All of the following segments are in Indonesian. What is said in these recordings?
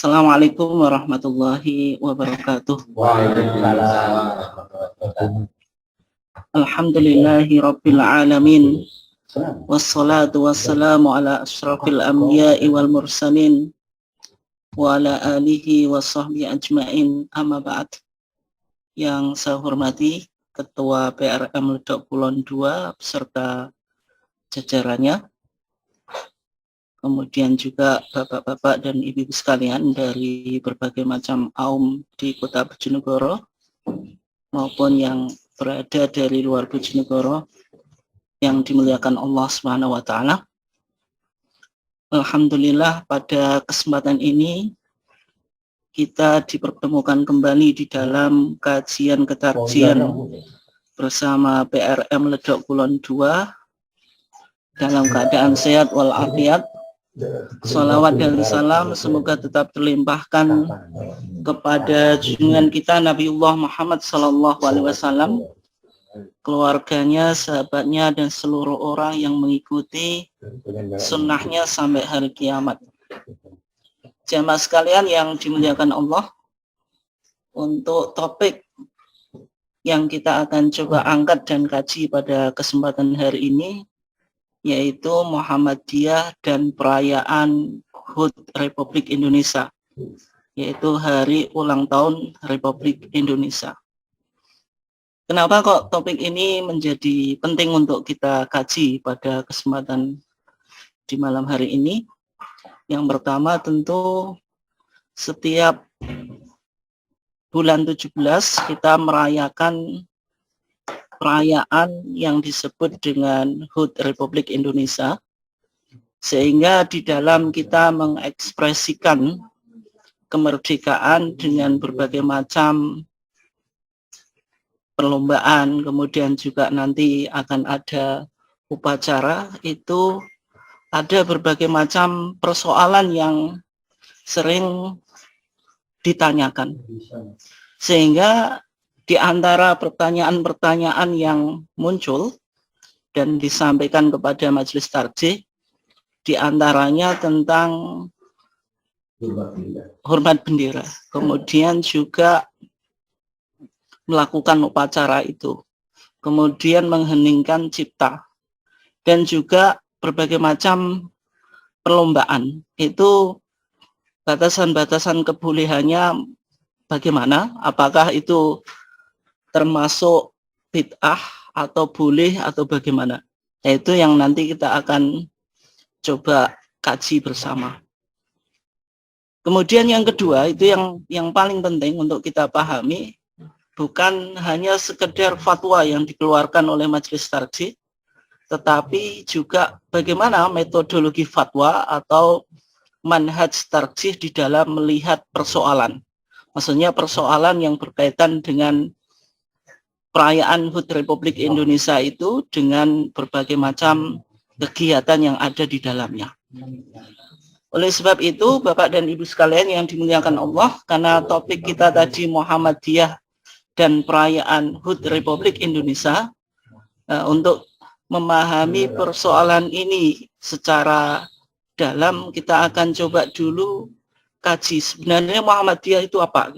Assalamualaikum warahmatullahi wabarakatuh. Waalaikumsalam. Alhamdulillahi rabbil alamin. Wassalatu wassalamu ala asyrafil anbiya'i wal mursalin wa ala alihi wa sahbihi ajmain, amma ba'd. Yang saya hormati Ketua PRM Ledok Kulon II beserta jajarannya, kemudian juga bapak-bapak dan ibu-ibu sekalian dari berbagai macam aum di Kota Bojonegoro maupun yang berada dari luar Bojonegoro yang dimuliakan Allah Subhanahu wa taala. Alhamdulillah, pada kesempatan ini kita dipertemukan kembali di dalam kajian ketarjian bersama PRM Ledok Kulon II dalam keadaan sehat walafiat. Salawat dan salam semoga tetap terlimpahkan kepada junjungan kita Nabiullah Muhammad SAW, keluarganya, sahabatnya, dan seluruh orang yang mengikuti sunnahnya sampai hari kiamat. Jamaah sekalian yang dimuliakan Allah, untuk topik yang kita akan coba angkat dan kaji pada kesempatan hari ini, yaitu Muhammadiyah dan perayaan HUT Republik Indonesia, yaitu hari ulang tahun Republik Indonesia. Kenapa kok topik ini menjadi penting untuk kita kaji pada kesempatan di malam hari ini? Yang pertama, tentu setiap bulan 17 kita merayakan perayaan yang disebut dengan HUT Republik Indonesia, sehingga di dalam kita mengekspresikan kemerdekaan dengan berbagai macam perlombaan, kemudian juga nanti akan ada upacara, itu ada berbagai macam persoalan yang sering ditanyakan, sehingga di antara pertanyaan-pertanyaan yang muncul dan disampaikan kepada majelis tarjih, di antaranya tentang hormat bendera, kemudian juga melakukan upacara itu, kemudian mengheningkan cipta, dan juga berbagai macam perlombaan. Itu batasan-batasan kebolehannya bagaimana? Apakah itu termasuk bid'ah atau boleh atau bagaimana? Itu yang nanti kita akan coba kaji bersama. Kemudian yang kedua, itu yang paling penting untuk kita pahami, bukan hanya sekedar fatwa yang dikeluarkan oleh majelis tarjih, tetapi juga bagaimana metodologi fatwa atau manhaj tarjih di dalam melihat persoalan. Maksudnya persoalan yang berkaitan dengan perayaan HUT Republik Indonesia itu dengan berbagai macam kegiatan yang ada di dalamnya. Oleh sebab itu, Bapak dan Ibu sekalian yang dimuliakan Allah, karena topik kita tadi Muhammadiyah dan perayaan HUT Republik Indonesia, untuk memahami persoalan ini secara dalam, kita akan coba dulu kaji sebenarnya Muhammadiyah itu apa.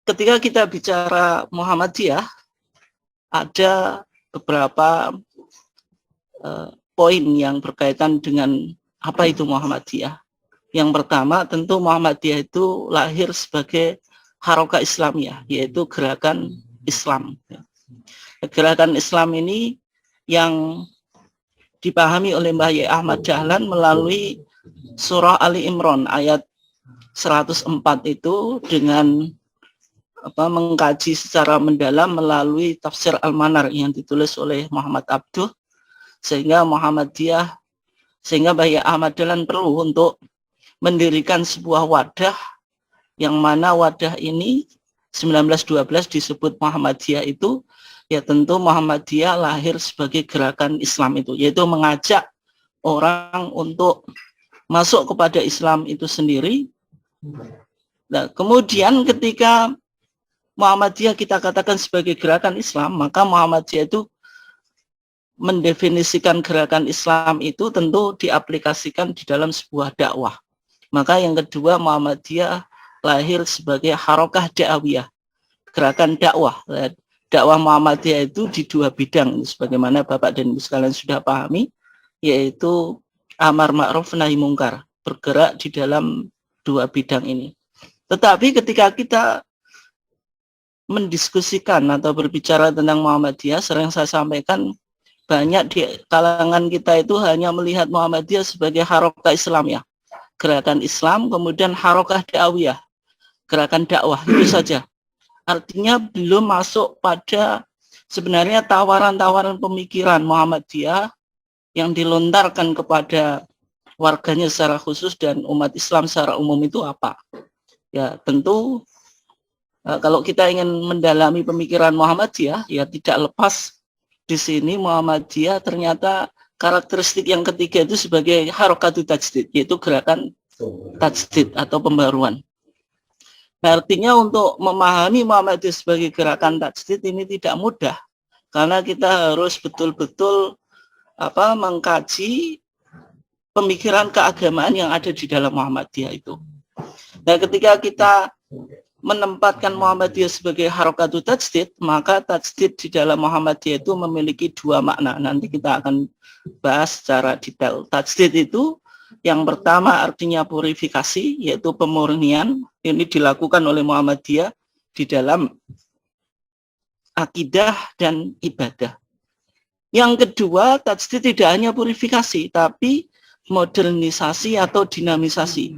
Ketika kita bicara Muhammadiyah, ada beberapa poin yang berkaitan dengan apa itu Muhammadiyah. Yang pertama, tentu Muhammadiyah itu lahir sebagai Harakah Islamiyah, yaitu gerakan Islam. Gerakan Islam ini yang dipahami oleh Mbah Yai Ahmad Dahlan melalui surah Ali Imran ayat 104 itu dengan mengkaji secara mendalam melalui tafsir Al-Manar yang ditulis oleh Muhammad Abduh, sehingga Muhammadiyah, sehingga Mbah Yai Ahmad Dahlan perlu untuk mendirikan sebuah wadah, yang mana wadah ini 1912 disebut Muhammadiyah itu, ya tentu Muhammadiyah lahir sebagai gerakan Islam itu, yaitu mengajak orang untuk masuk kepada Islam itu sendiri. Nah, kemudian ketika Muhammadiyah kita katakan sebagai gerakan Islam, maka Muhammadiyah itu mendefinisikan gerakan Islam itu tentu diaplikasikan di dalam sebuah dakwah. Maka yang kedua, Muhammadiyah lahir sebagai harokah dakwah, gerakan dakwah. Dakwah Muhammadiyah itu di dua bidang, sebagaimana Bapak dan Ibu sekalian sudah pahami, yaitu amar ma'ruf nahi mungkar, bergerak di dalam dua bidang ini. Tetapi ketika kita mendiskusikan atau berbicara tentang Muhammadiyah, sering saya sampaikan, banyak di kalangan kita itu hanya melihat Muhammadiyah sebagai harokah Islamiyah, gerakan Islam, kemudian harokah dakwah, gerakan dakwah, itu saja. Artinya belum masuk pada sebenarnya tawaran-tawaran pemikiran Muhammadiyah yang dilontarkan kepada warganya secara khusus dan umat Islam secara umum itu apa. Ya tentu kalau kita ingin mendalami pemikiran Muhammadiyah, ya tidak lepas di sini Muhammadiyah ternyata karakteristik yang ketiga itu sebagai harokatu tajdid, yaitu gerakan tajdid atau pembaruan. Nah, artinya untuk memahami Muhammadiyah sebagai gerakan tajdid ini tidak mudah, karena kita harus betul-betul mengkaji pemikiran keagamaan yang ada di dalam Muhammadiyah itu. Nah, ketika kita menempatkan Muhammadiyah sebagai harokatu tajdid, maka tajdid di dalam Muhammadiyah itu memiliki dua makna. Nanti kita akan bahas secara detail. Tajdid itu yang pertama artinya purifikasi, yaitu pemurnian. Ini dilakukan oleh Muhammadiyah di dalam akidah dan ibadah. Yang kedua, tajdid tidak hanya purifikasi, tapi modernisasi atau dinamisasi.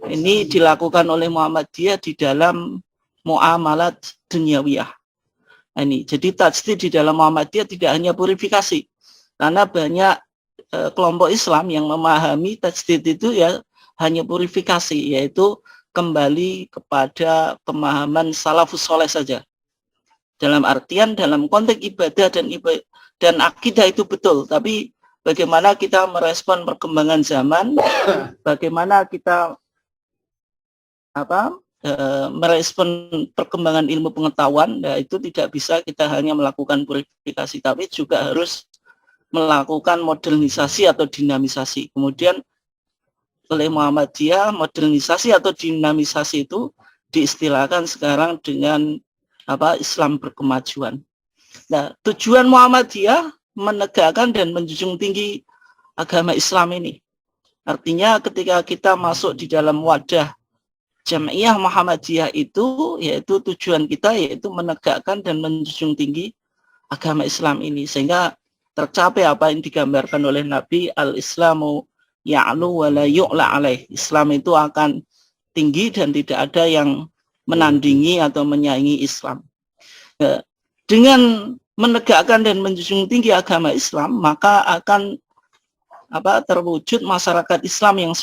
Ini dilakukan oleh Muhammadiyah di dalam muamalat dunyawiyah. Ini, jadi tajdid di dalam Muhammadiyah tidak hanya purifikasi, karena banyak kelompok Islam yang memahami tajdid itu ya hanya purifikasi, yaitu kembali kepada pemahaman salafus soleh saja. Dalam artian dalam konteks ibadah dan akidah itu betul, tapi bagaimana kita merespon perkembangan zaman, bagaimana kita merespon perkembangan ilmu pengetahuan, ya itu tidak bisa kita hanya melakukan purifikasi, tapi juga harus melakukan modernisasi atau dinamisasi. Kemudian oleh Muhammadiyah, modernisasi atau dinamisasi itu diistilahkan sekarang dengan Islam berkemajuan. Nah, tujuan Muhammadiyah menegakkan dan menjunjung tinggi agama Islam ini. Artinya ketika kita masuk di dalam wadah Jamiah Muhammadiyah itu, yaitu tujuan kita yaitu menegakkan dan menjunjung tinggi agama Islam ini, sehingga tercapai apa yang digambarkan oleh Nabi, al-Islamu ya'lu wa la yu'la alaih. Islam itu akan tinggi dan tidak ada yang menandingi atau menyaingi Islam. Dengan menegakkan dan menjunjung tinggi agama Islam, maka akan terwujud masyarakat Islam yang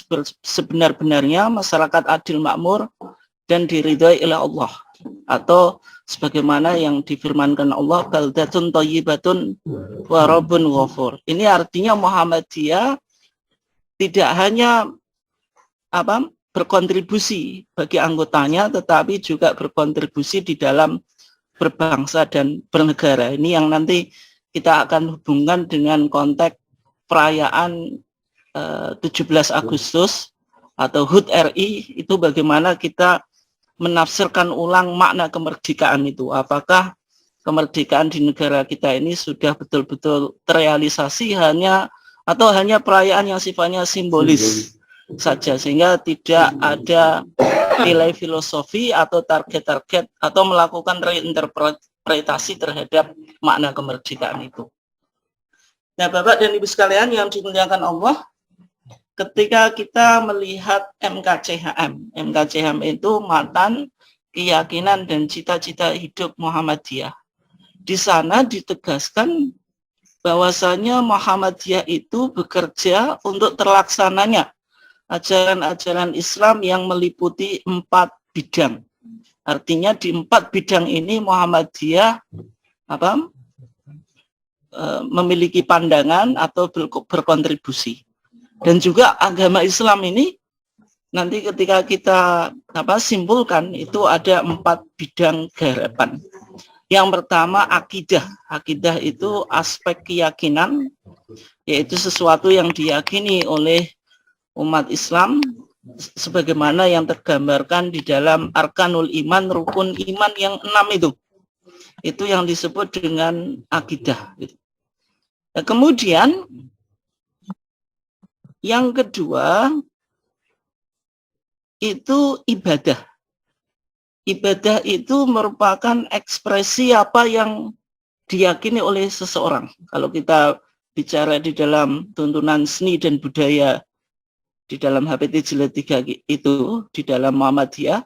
sebenar-benarnya, masyarakat adil makmur dan diridhai oleh Allah, atau sebagaimana yang difirmankan Allah, baldatun thayyibatun wa rabbun ghafur. Ini artinya Muhammadiyah tidak hanya berkontribusi bagi anggotanya, tetapi juga berkontribusi di dalam berbangsa dan bernegara. Ini yang nanti kita akan hubungkan dengan konteks perayaan 17 Agustus atau HUT RI, itu bagaimana kita menafsirkan ulang makna kemerdekaan itu. Apakah kemerdekaan di negara kita ini sudah betul-betul terrealisasi hanya perayaan yang sifatnya simbolis saja, sehingga tidak ada nilai filosofi atau target-target atau melakukan reinterpretasi terhadap makna kemerdekaan itu. Nah, Bapak dan Ibu sekalian yang dimuliakan Allah, ketika kita melihat MKCHM itu matan, keyakinan dan cita-cita hidup Muhammadiyah. Di sana ditegaskan bahwasanya Muhammadiyah itu bekerja untuk terlaksananya ajaran-ajaran Islam yang meliputi 4 bidang. Artinya di 4 bidang ini Muhammadiyah memiliki pandangan atau berkontribusi. Dan juga agama Islam ini nanti ketika kita simpulkan itu ada 4 bidang garapan. Yang pertama akidah. Akidah itu aspek keyakinan, yaitu sesuatu yang diyakini oleh umat Islam sebagaimana yang tergambarkan di dalam Arkanul Iman, rukun iman yang 6 itu yang disebut dengan akidah. Nah, kemudian yang kedua itu ibadah. Ibadah itu merupakan ekspresi apa yang diyakini oleh seseorang. Kalau kita bicara di dalam tuntunan seni dan budaya di dalam HPT Jilid 3 itu, di dalam Muhammadiyah,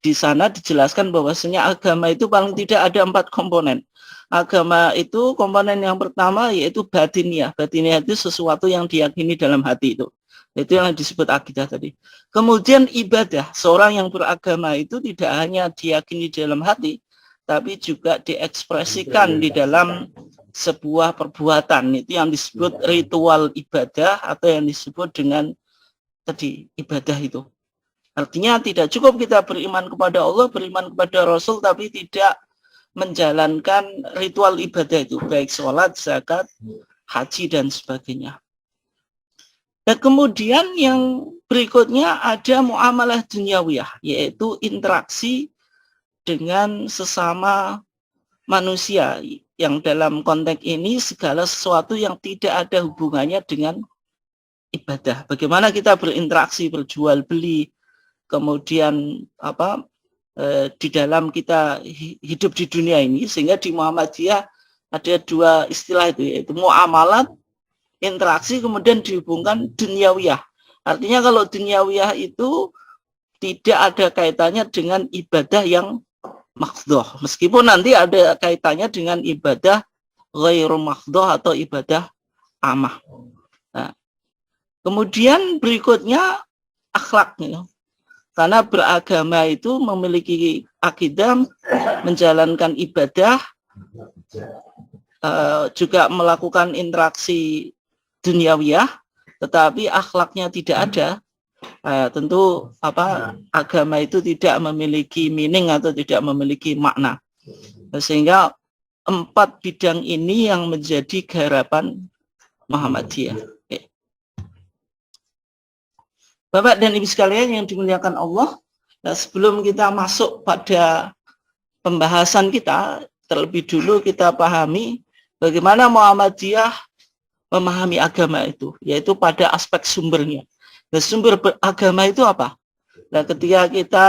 di sana dijelaskan bahwasanya agama itu paling tidak ada 4 komponen. Agama itu komponen yang pertama yaitu batiniah. Batiniah itu sesuatu yang diyakini dalam hati itu. Itu yang disebut akidah tadi. Kemudian ibadah. Seorang yang beragama itu tidak hanya diyakini dalam hati, tapi juga diekspresikan di dalam sebuah perbuatan. Itu yang disebut ritual ibadah atau yang disebut dengan tadi ibadah itu. Artinya tidak cukup kita beriman kepada Allah, beriman kepada Rasul, tapi tidak menjalankan ritual ibadah itu, baik sholat, zakat, haji, dan sebagainya. Dan kemudian yang berikutnya ada muamalah duniawiyah, yaitu interaksi dengan sesama manusia, yang dalam konteks ini segala sesuatu yang tidak ada hubungannya dengan ibadah. Bagaimana kita berinteraksi, berjual beli, kemudian di dalam kita hidup di dunia ini, sehingga di Muhammadiyah ada 2 istilah itu, yaitu muamalat, interaksi, kemudian dihubungkan duniawiyah. Artinya kalau duniawiyah itu tidak ada kaitannya dengan ibadah yang makhdhoh, meskipun nanti ada kaitannya dengan ibadah ghairu makhdhoh atau ibadah amah. Nah, kemudian berikutnya akhlak, karena beragama itu memiliki akidah, menjalankan ibadah, juga melakukan interaksi duniawiyah, tetapi akhlaknya tidak ada. Tentu agama itu tidak memiliki meaning atau tidak memiliki makna. Sehingga 4 bidang ini yang menjadi garapan Muhammadiyah. Bapak dan Ibu sekalian yang dimuliakan Allah, nah sebelum kita masuk pada pembahasan kita, terlebih dulu kita pahami bagaimana Muhammadiyah memahami agama itu, yaitu pada aspek sumbernya. Nah, sumber agama itu apa? Nah, ketika kita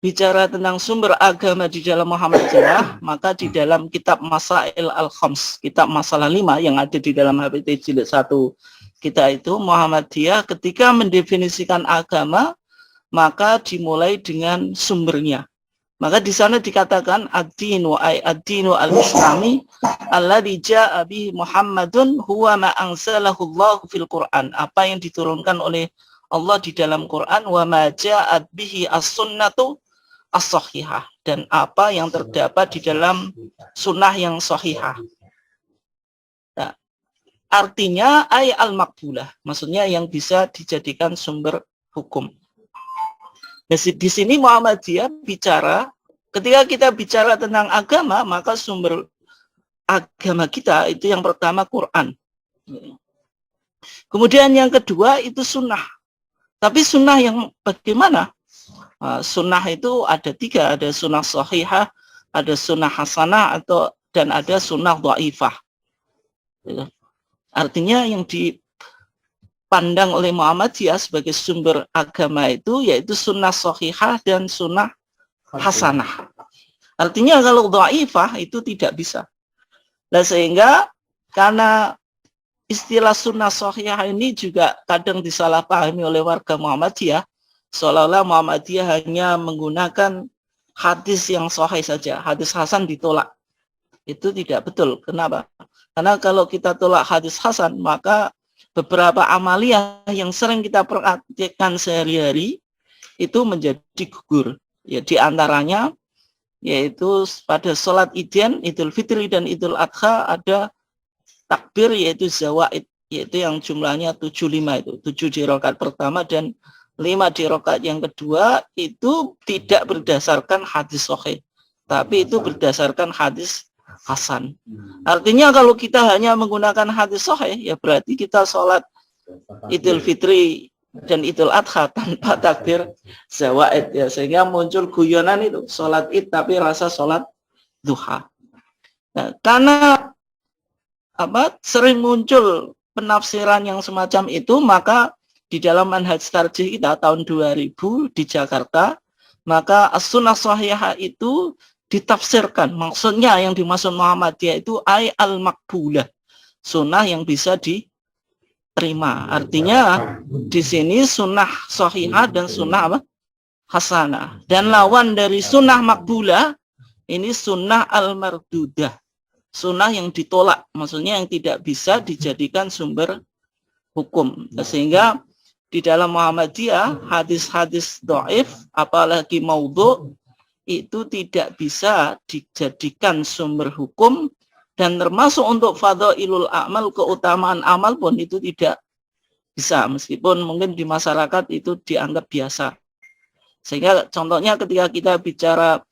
bicara tentang sumber agama di dalam Muhammadiyah, maka di dalam kitab Masail Al-Khams, kitab masalah 5 yang ada di dalam HPT Jilid 1 kita itu, Muhammadiyah ketika mendefinisikan agama, maka dimulai dengan sumbernya. Maka di sana dikatakan ad-dinu ay ad-dinu al-islami alladzi jaa bihi Muhammadun huwa ma anzalahu Allah fil Qur'an. Apa yang diturunkan oleh Allah di dalam Quran, wa ma ja'at bihi as-sunnatu as-sahihah, dan apa yang terdapat di dalam sunnah yang sahihah. Nah, artinya ay al-maqbulah, maksudnya yang bisa dijadikan sumber hukum. Di sini Muhammadiyah bicara, ketika kita bicara tentang agama, maka sumber agama kita itu yang pertama Quran. Kemudian yang kedua itu sunnah. Tapi sunnah yang bagaimana? Sunnah itu ada 3, ada sunnah sahihah, ada sunnah hasanah, dan ada sunnah dhaifah. Artinya yang dipandang oleh Muhammadiyah sebagai sumber agama itu yaitu sunnah sahihah dan sunnah hasanah. Artinya kalau dhaifah itu tidak bisa. Nah, sehingga karena istilah sunnah sahihah ini juga kadang disalahpahami oleh warga Muhammadiyah, seolah-olah Muhammadiyah hanya menggunakan hadis yang sahih saja, hadis hasan ditolak. Itu tidak betul. Kenapa? Karena kalau kita tolak hadis hasan, maka beberapa amaliyah yang sering kita praktikkan sehari-hari itu menjadi gugur. Ya, di antaranya yaitu pada sholat Idin, Idul Fitri dan Idul Adha ada takbir yaitu zawaid, yaitu yang jumlahnya 75 itu, 7 di rakaat pertama dan 5 di rakaat yang kedua, itu tidak berdasarkan hadis sahih, tapi itu berdasarkan hadis hasan. Artinya kalau kita hanya menggunakan hadis sahih, ya berarti kita sholat Idul Fitri dan Idul Adha tanpa takbir zawaid ya, sehingga muncul guyonan itu sholat id tapi rasa sholat duha. Nah, karena sering muncul penafsiran yang semacam itu, maka di dalam manhaj tarjih kita tahun 2000 di Jakarta, maka as-sunnah shahihah itu ditafsirkan. Maksudnya yang dimaksud Muhammadiyah itu al-makbulah, sunnah yang bisa diterima. Artinya di sini sunnah shahihah dan sunnah hasanah. Dan lawan dari sunnah makbulah ini sunnah al-mardudah, sunnah yang ditolak, maksudnya yang tidak bisa dijadikan sumber hukum. Sehingga di dalam Muhammadiyah hadis-hadis dhaif apalagi maudhu itu tidak bisa dijadikan sumber hukum, dan termasuk untuk fadhailul amal, keutamaan amal pun itu tidak bisa, meskipun mungkin di masyarakat itu dianggap biasa. Sehingga contohnya ketika kita bicara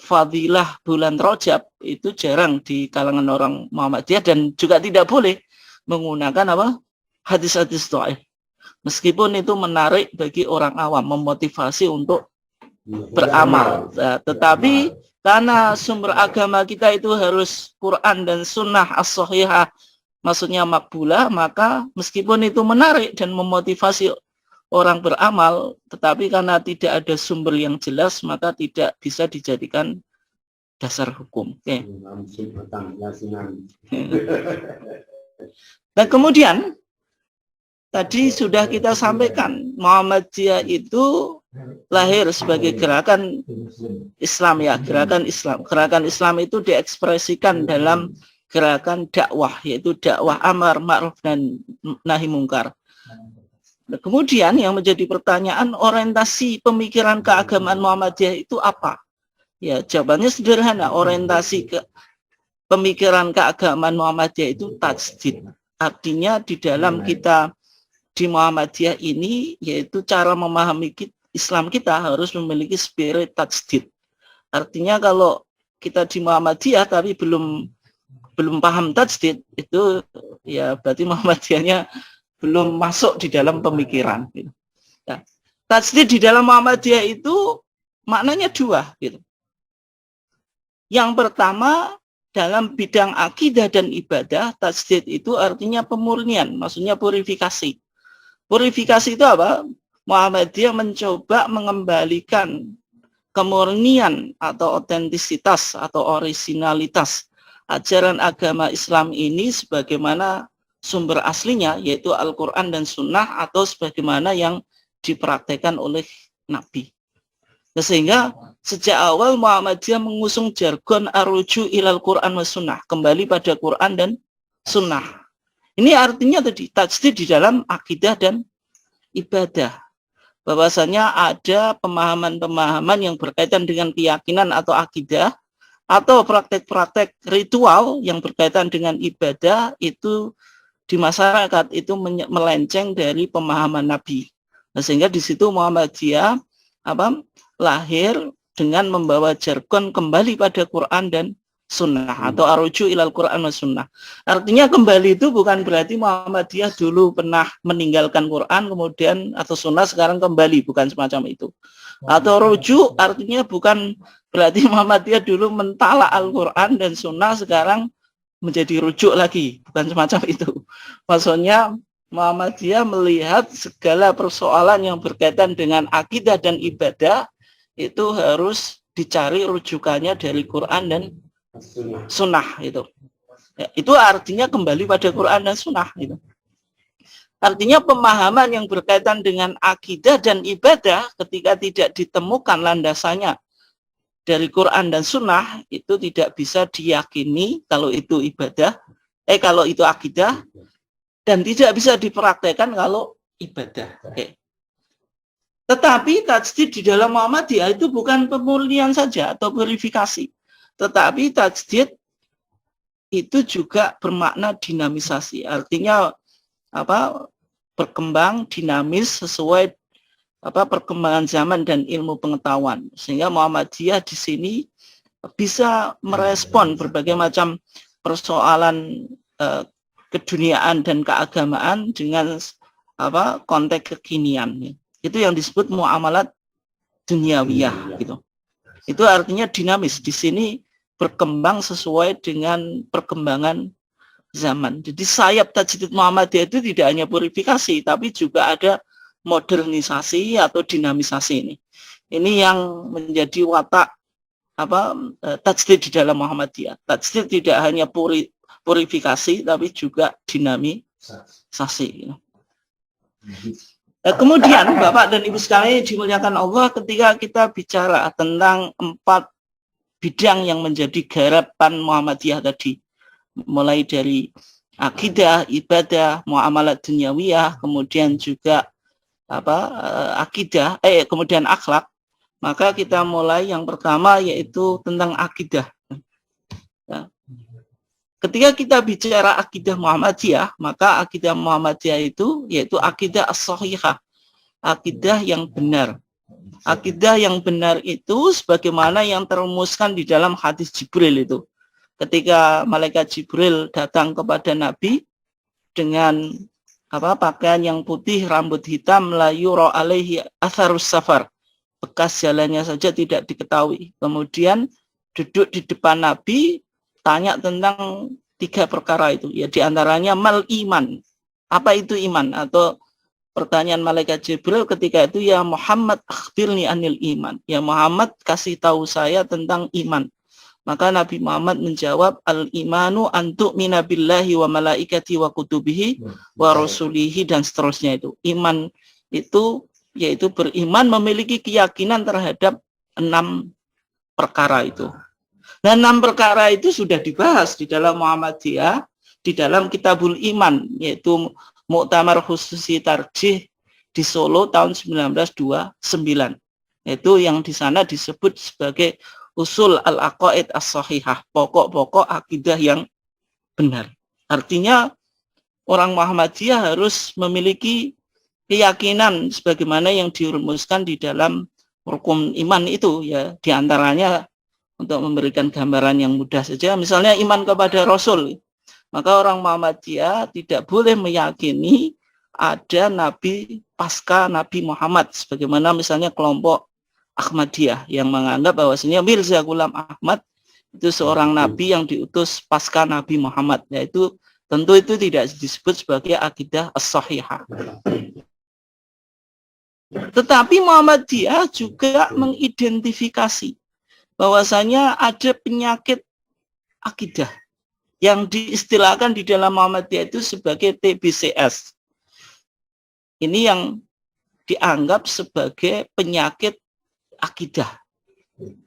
fadilah bulan Rajab itu jarang di kalangan orang Muhammadiyah, dan juga tidak boleh menggunakan hadis-hadis dhaif, meskipun itu menarik bagi orang awam, memotivasi untuk beramal. Tetapi karena sumber agama kita itu harus Quran dan sunnah as-shahihah, maksudnya makbulah, maka meskipun itu menarik dan memotivasi orang beramal, tetapi karena tidak ada sumber yang jelas, maka tidak bisa dijadikan dasar hukum. Okay. Dan kemudian tadi sudah kita sampaikan, Muhammadiyah itu lahir sebagai gerakan Islam ya, gerakan Islam. Gerakan Islam itu diekspresikan dalam gerakan dakwah, yaitu dakwah amar ma'ruf dan nahi mungkar. Nah, kemudian yang menjadi pertanyaan, orientasi pemikiran keagamaan Muhammadiyah itu apa? Ya, jawabannya sederhana, orientasi pemikiran keagamaan Muhammadiyah itu tajdid. Artinya di dalam kita di Muhammadiyah ini, yaitu cara memahami Islam kita harus memiliki spirit tajdid. Artinya kalau kita di Muhammadiyah tapi belum paham tajdid, itu ya berarti Muhammadiyahnya belum masuk di dalam pemikiran. Nah, tajdid di dalam Muhammadiyah itu maknanya dua. Gitu. Yang pertama, dalam bidang akidah dan ibadah, tajdid itu artinya pemurnian, maksudnya purifikasi. Purifikasi itu apa? Muhammadiyah mencoba mengembalikan kemurnian atau otentisitas atau orisinalitas ajaran agama Islam ini sebagaimana sumber aslinya, yaitu Al-Quran dan Sunnah, atau sebagaimana yang dipraktekkan oleh Nabi. Nah, sehingga sejak awal Muhammadiyah mengusung jargon aruju ilal Quran wa Sunnah, kembali pada Quran dan Sunnah. Ini artinya tadi tajdid di dalam akidah dan ibadah. Bahwasanya ada pemahaman-pemahaman yang berkaitan dengan keyakinan atau akidah, atau praktek-praktek ritual yang berkaitan dengan ibadah itu di masyarakat itu melenceng dari pemahaman Nabi. Nah, sehingga di situ Muhammadiyah lahir dengan membawa jargon kembali pada Quran dan Sunnah, atau aruju ilal Quran wa Sunnah. Artinya kembali itu bukan berarti Muhammadiyah dulu pernah meninggalkan Quran kemudian atau Sunnah sekarang kembali, bukan semacam itu. Atau rujuk artinya bukan berarti Muhammadiyah dulu mentala Al-Quran dan Sunnah sekarang menjadi rujuk lagi, bukan semacam itu. Maksudnya Muhammadiyah melihat segala persoalan yang berkaitan dengan akidah dan ibadah itu harus dicari rujukannya dari Quran dan Sunnah itu. Ya, itu artinya kembali pada Quran dan Sunnah itu. Artinya pemahaman yang berkaitan dengan akidah dan ibadah ketika tidak ditemukan landasannya dari Quran dan Sunnah itu tidak bisa diyakini kalau itu ibadah, kalau itu akidah, dan tidak bisa dipraktekkan kalau ibadah. Tetapi tajdid di dalam Muhammadiyah itu bukan pemurnian saja atau purifikasi, tetapi tajdid itu juga bermakna dinamisasi. Artinya berkembang dinamis sesuai perkembangan zaman dan ilmu pengetahuan. Sehingga Muhammadiyah di sini bisa merespon berbagai macam persoalan keduniaan dan keagamaan dengan konteks kekinian. Itu yang disebut muamalat duniawiyah gitu. Itu artinya dinamis. Di sini berkembang sesuai dengan perkembangan zaman. Jadi sayap Tajdid Muhammadiyah itu tidak hanya purifikasi, tapi juga ada modernisasi atau dinamisasi ini. Ini yang menjadi watak tajdid di dalam Muhammadiyah. Tajdid tidak hanya purifikasi, tapi juga dinamisasi. Kemudian Bapak dan Ibu sekalian dimuliakan Allah, ketika kita bicara tentang 4 bidang yang menjadi garapan Muhammadiyah tadi, mulai dari akidah, ibadah, muamalat dunyawiyah, kemudian juga akidah, kemudian akhlak, maka kita mulai yang pertama yaitu tentang akidah. Ya. Ketika kita bicara akidah Muhammadiyah, maka akidah Muhammadiyah itu yaitu akidah as-sahihah, akidah yang benar. Akidah yang benar itu sebagaimana yang terumuskan di dalam hadis Jibril itu. Ketika malaikat Jibril datang kepada Nabi dengan pakaian yang putih, rambut hitam, la yura alaihi atharus safar. Bekas jalannya saja tidak diketahui. Kemudian duduk di depan Nabi, tanya tentang 3 perkara itu. Ya, diantaranya mal iman. Apa itu iman? Atau pertanyaan malaikat Jibril ketika itu, ya Muhammad akhbirni anil iman. Ya Muhammad, kasih tahu saya tentang iman. Maka Nabi Muhammad menjawab, al-imanu antu'mina billahi wa malaikati wa kutubihi wa rasulihi, dan seterusnya itu. Iman itu yaitu beriman, memiliki keyakinan terhadap 6 perkara itu. Dan 6 perkara itu sudah dibahas di dalam Muhammadiyah, di dalam Kitabul Iman, yaitu Muktamar Khususi Tarjih di Solo tahun 1929. Itu yang di sana disebut sebagai usul al-aqaid as-sahihah, pokok-pokok akidah yang benar. Artinya orang Muhammadiyah harus memiliki keyakinan sebagaimana yang dirumuskan di dalam rukun iman itu, ya, diantaranya untuk memberikan gambaran yang mudah saja, misalnya iman kepada Rasul. Maka orang Muhammadiyah tidak boleh meyakini ada Nabi pasca Nabi Muhammad, sebagaimana misalnya kelompok Ahmadiyah yang menganggap bahwasanya Mirza Ghulam Ahmad itu seorang nabi yang diutus pasca Nabi Muhammad. Yaitu tentu itu tidak disebut sebagai akidah as-sahihah. Tetapi Muhammadiyah juga mengidentifikasi bahwasanya ada penyakit akidah yang diistilahkan di dalam Muhammadiyah itu sebagai TBCS. Ini yang dianggap sebagai penyakit akidah.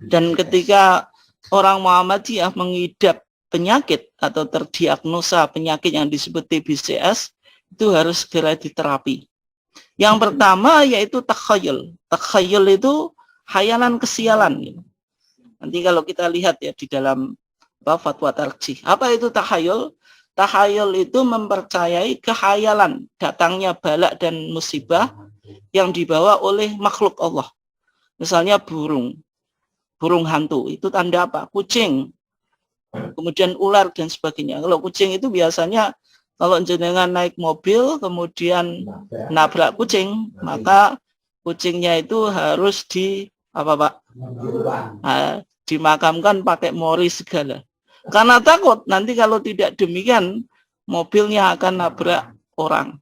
Dan ketika orang Muhammadiyah mengidap penyakit atau terdiagnosa penyakit yang disebut TBCS, itu harus segera diterapi. Yang pertama yaitu takhayul. Takhayul itu khayalan kesialan. Nanti kalau kita lihat ya di dalam fatwa tarjih. Apa itu takhayul? Takhayul itu mempercayai khayalan datangnya balak dan musibah yang dibawa oleh makhluk Allah. Misalnya burung hantu, itu tanda apa? Kucing, kemudian ular dan sebagainya. Kalau kucing itu biasanya kalau jenengan naik mobil kemudian nabrak kucing, maka kucingnya itu harus dimakamkan pakai mori segala. Karena takut nanti kalau tidak demikian mobilnya akan nabrak orang.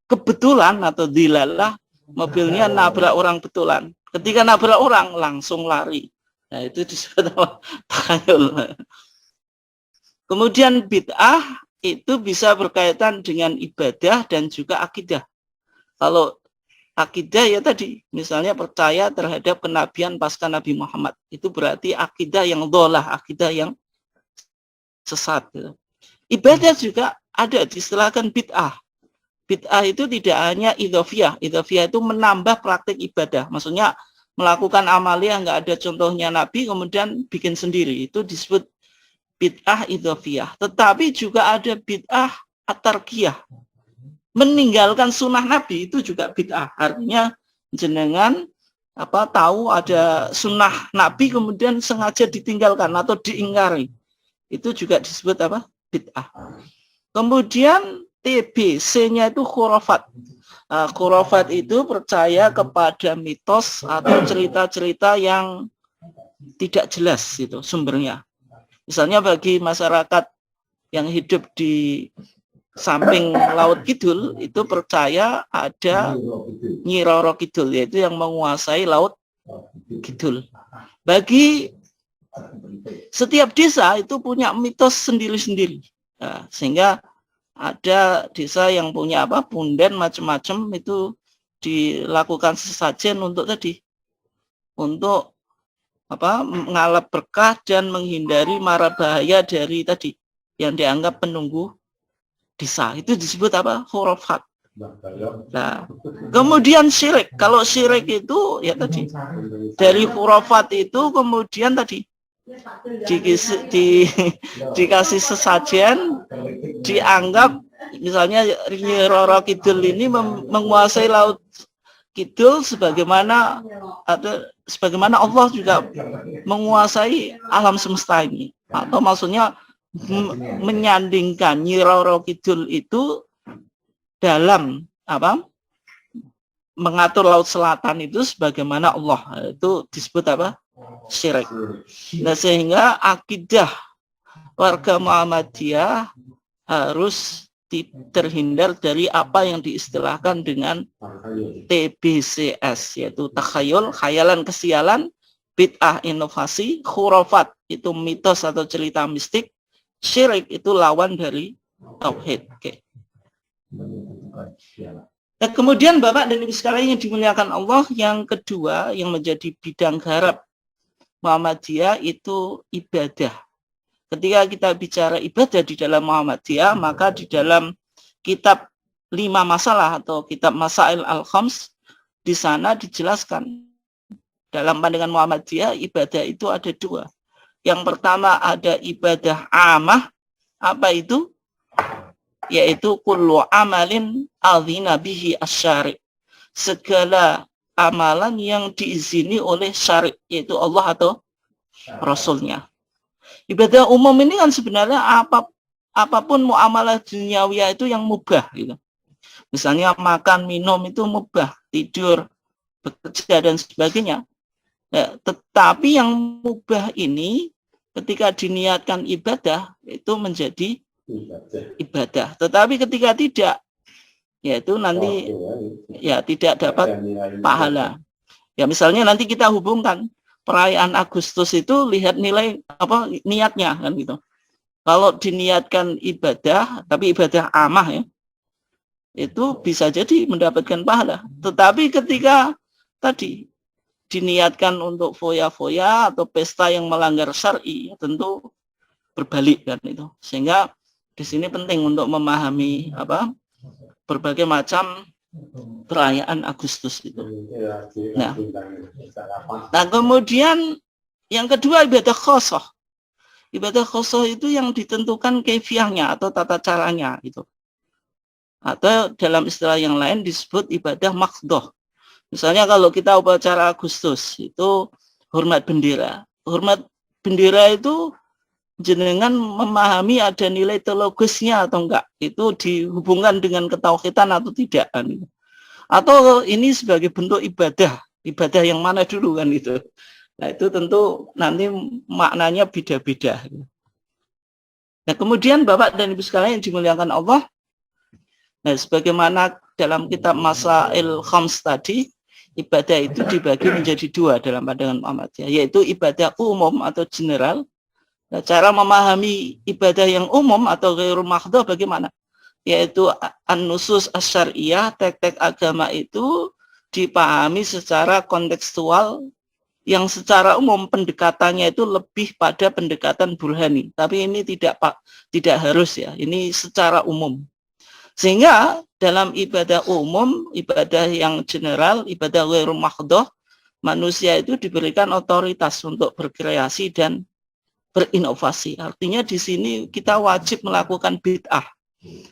Kebetulan atau dilalah mobilnya nabrak orang betulan. Ketika nabrak orang langsung lari. Nah, itu disebut takhayul. Kemudian bid'ah itu bisa berkaitan dengan ibadah dan juga akidah. Kalau akidah ya tadi, misalnya percaya terhadap kenabian pasca Nabi Muhammad. Itu berarti akidah yang dhalah, akidah yang sesat. Ibadah juga ada diistilahkan bid'ah. Bid'ah itu tidak hanya idhofiyah. Idhofiyah itu menambah praktik ibadah. Maksudnya melakukan amalia nggak ada contohnya Nabi, kemudian bikin sendiri. Itu disebut bid'ah idhofiyah. Tetapi juga ada bid'ah at-tarkiyah. Meninggalkan sunnah Nabi itu juga bid'ah. Artinya jenengan tahu ada sunnah Nabi kemudian sengaja ditinggalkan atau diingkari. Itu juga disebut bid'ah. Kemudian TBC-nya itu khurafat. Khurafat itu percaya kepada mitos atau cerita-cerita yang tidak jelas itu sumbernya. Misalnya bagi masyarakat yang hidup di samping Laut Kidul itu percaya ada Nyi Roro Kidul, yaitu yang menguasai Laut Kidul. Bagi setiap desa itu punya mitos sendiri-sendiri. Nah, sehingga ada desa yang punya punden macam-macam itu dilakukan sesajen untuk untuk mengalap berkah dan menghindari mara bahaya dari yang dianggap penunggu desa. Itu disebut khurafat. Nah, kemudian syirik. Kalau syirik itu ya dari khurafat itu kemudian dikasih sesajen, dianggap misalnya Nyi Roro Kidul ini menguasai Laut Kidul sebagaimana Allah juga menguasai alam semesta ini, atau maksudnya menyandingkan Nyi Roro Kidul itu dalam mengatur Laut Selatan itu sebagaimana Allah. Itu disebut syirik. Nah, sehingga akidah warga Muhammadiyah harus terhindar dari apa yang diistilahkan dengan TBCS, yaitu takhayul, khayalan kesialan, bid'ah inovasi, khurafat itu mitos atau cerita mistik, syirik itu lawan dari tauhid. Oke. Nah, kemudian Bapak dan Ibu sekalian yang dimuliakan Allah, yang kedua yang menjadi bidang garap Muhammadiyah itu ibadah. Ketika kita bicara ibadah di dalam Muhammadiyah, maka di dalam kitab 5 masalah atau kitab Masail Al-Khams, di sana dijelaskan dalam pandangan Muhammadiyah ibadah itu ada 2. Yang pertama ada ibadah amah. Apa itu? Yaitu kullu amalin adzina bihi asyari. Segala amalan yang diizini oleh syari, yaitu Allah atau Rasulnya. Ibadah umum ini kan sebenarnya apapun muamalah duniawiya itu yang mubah gitu. Misalnya makan, minum itu mubah, tidur, bekerja dan sebagainya. Nah, tetapi yang mubah ini ketika diniatkan ibadah itu menjadi ibadah. Tetapi ketika tidak, yaitu nanti ya tidak dapat pahala. Ya misalnya nanti kita hubungkan perayaan Agustus itu, lihat nilai niatnya kan gitu. Kalau diniatkan ibadah tapi ibadah amah ya, itu bisa jadi mendapatkan pahala. Tetapi ketika diniatkan untuk foya-foya atau pesta yang melanggar syar'i, tentu berbalik kan itu. Sehingga di sini penting untuk memahami berbagai macam perayaan Agustus itu. Nah, kemudian yang kedua ibadah khosoh. Ibadah khosoh itu yang ditentukan kaifiahnya atau tata caranya itu. Atau dalam istilah yang lain disebut ibadah maqdoh. Misalnya kalau kita upacara Agustus itu hormat bendera. Hormat bendera itu jenengan memahami ada nilai teologisnya atau enggak, itu dihubungkan dengan ketauhidan atau tidak kan, atau ini sebagai bentuk ibadah yang mana dulu kan itu. Nah itu tentu nanti maknanya beda-beda. Nah kemudian Bapak dan Ibu sekalian yang dimuliakan Allah, nah sebagaimana dalam kitab Masail Khams tadi, ibadah itu dibagi menjadi 2 dalam pandangan Muhammadiyah, yaitu ibadah umum atau general. Nah, cara memahami ibadah yang umum atau ghairul mahdhah bagaimana? Yaitu an-nusus asy-syar'iyyah, tek-tek agama itu dipahami secara kontekstual yang secara umum pendekatannya itu lebih pada pendekatan burhani. Tapi ini tidak harus ya, ini secara umum. Sehingga dalam ibadah umum, ibadah yang general, ibadah ghairul mahdhah, manusia itu diberikan otoritas untuk berkreasi dan berinovasi. Artinya di sini kita wajib melakukan bid'ah.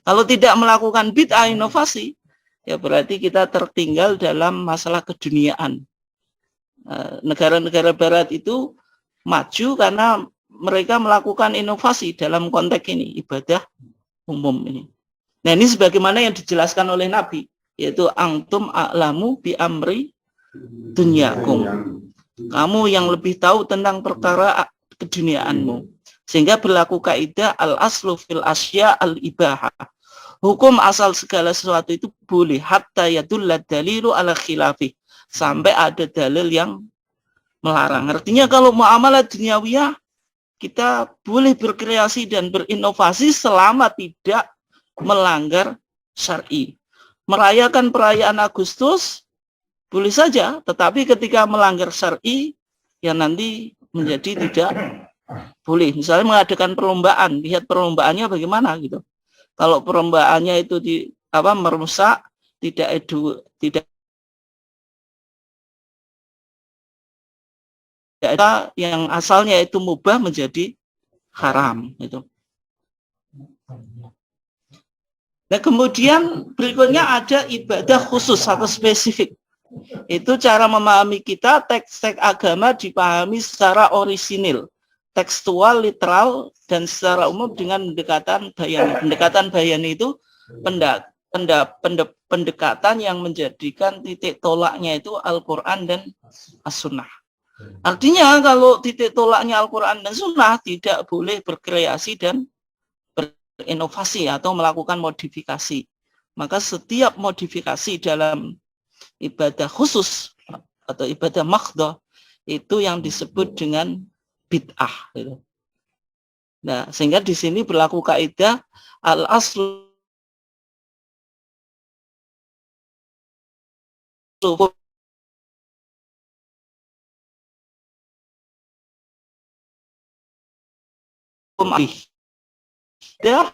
Kalau tidak melakukan bid'ah inovasi, ya berarti kita tertinggal dalam masalah keduniaan. Negara-negara barat itu maju karena mereka melakukan inovasi dalam konteks ini, ibadah umum ini. Nah, ini sebagaimana yang dijelaskan oleh Nabi, yaitu antum a'lamu bi amri dunyakum. Kamu yang lebih tahu tentang perkara keduniaanmu. Sehingga berlaku kaidah al-aslu fil asya al-ibahah. Hukum asal segala sesuatu itu boleh hatta yadulla dalilu ala khilafi. Sampai ada dalil yang melarang. Artinya kalau muamalah duniawiyah, kita boleh berkreasi dan berinovasi selama tidak melanggar syar'i. Merayakan perayaan Agustus boleh saja, tetapi ketika melanggar syar'i ya nanti menjadi tidak boleh. Misalnya mengadakan perlombaan, lihat perlombaannya bagaimana gitu. Kalau perlombaannya itu merusak, tidak yang asalnya itu mubah menjadi haram itu. Nah, kemudian berikutnya ada ibadah khusus atau spesifik. Itu cara memahami kita, teks-teks agama dipahami secara orisinil, tekstual, literal, dan secara umum dengan pendekatan bayani. Pendekatan bayani itu pendekatan yang menjadikan titik tolaknya itu Al-Quran dan As-Sunnah. Artinya kalau titik tolaknya Al-Quran dan Sunnah, tidak boleh berkreasi dan inovasi atau melakukan modifikasi. Maka setiap modifikasi dalam ibadah khusus atau ibadah makhdoh itu yang disebut dengan bid'ah. Gitu. Nah, sehingga di sini berlaku kaidah al-aslu ya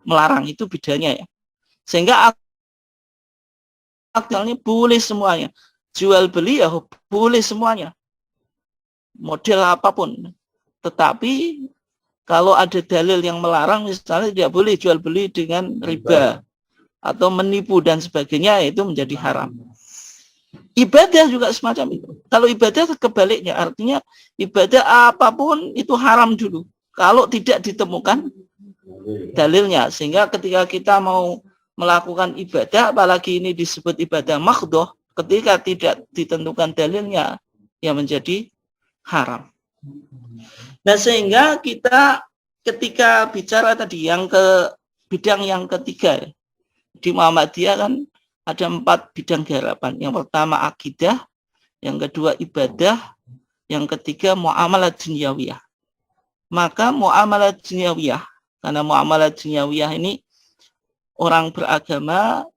melarang, itu bedanya ya. Sehingga aktualnya boleh semuanya. Jual beli ya boleh semuanya. Model apapun. Tetapi kalau ada dalil yang melarang, misalnya tidak boleh jual beli dengan riba atau menipu dan sebagainya, itu menjadi haram. Ibadah juga semacam itu. Kalau ibadah kebaliknya, artinya ibadah apapun itu haram dulu. Kalau tidak ditemukan dalilnya, sehingga ketika kita mau melakukan ibadah, apalagi ini disebut ibadah makhdoh, ketika tidak ditentukan dalilnya, ya menjadi haram. Nah, sehingga kita ketika bicara tadi yang ke bidang yang ketiga, di Muhammadiyah kan ada 4 bidang garapan. Yang pertama akidah, yang kedua ibadah, yang ketiga muamalah dunyawiyah. Maka muamalah dunyawiyah, karena muamalah dunyawiyah ini orang beragama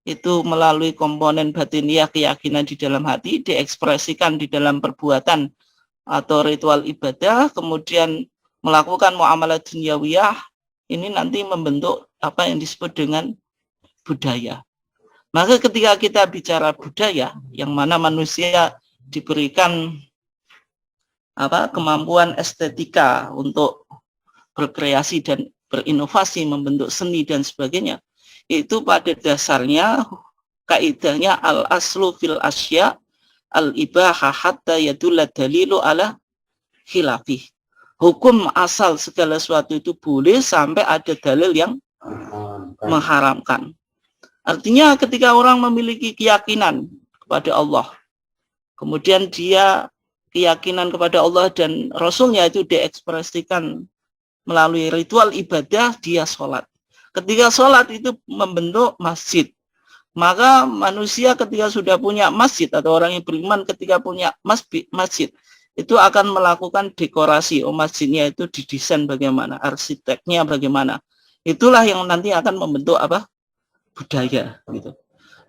itu melalui komponen batiniah, keyakinan di dalam hati, diekspresikan di dalam perbuatan atau ritual ibadah, kemudian melakukan muamalah dunyawiyah, ini nanti membentuk apa yang disebut dengan budaya. Maka ketika kita bicara budaya, yang mana manusia diberikan kemampuan estetika untuk berkreasi dan berinovasi, membentuk seni dan sebagainya, itu pada dasarnya kaidahnya al-aslu fil asya al-ibaha hatta yadulla dalilu ala khilafih. Hukum asal segala sesuatu itu boleh sampai ada dalil yang mengharamkan. Artinya ketika orang memiliki keyakinan kepada Allah, kemudian dia keyakinan kepada Allah dan Rasulnya itu diekspresikan melalui ritual ibadah, dia sholat. Ketika sholat itu membentuk masjid. Maka manusia ketika sudah punya masjid, atau orang yang beriman ketika punya masjid, itu akan melakukan dekorasi. Masjidnya itu didesain bagaimana, arsiteknya bagaimana. Itulah yang nanti akan membentuk budaya. Gitu.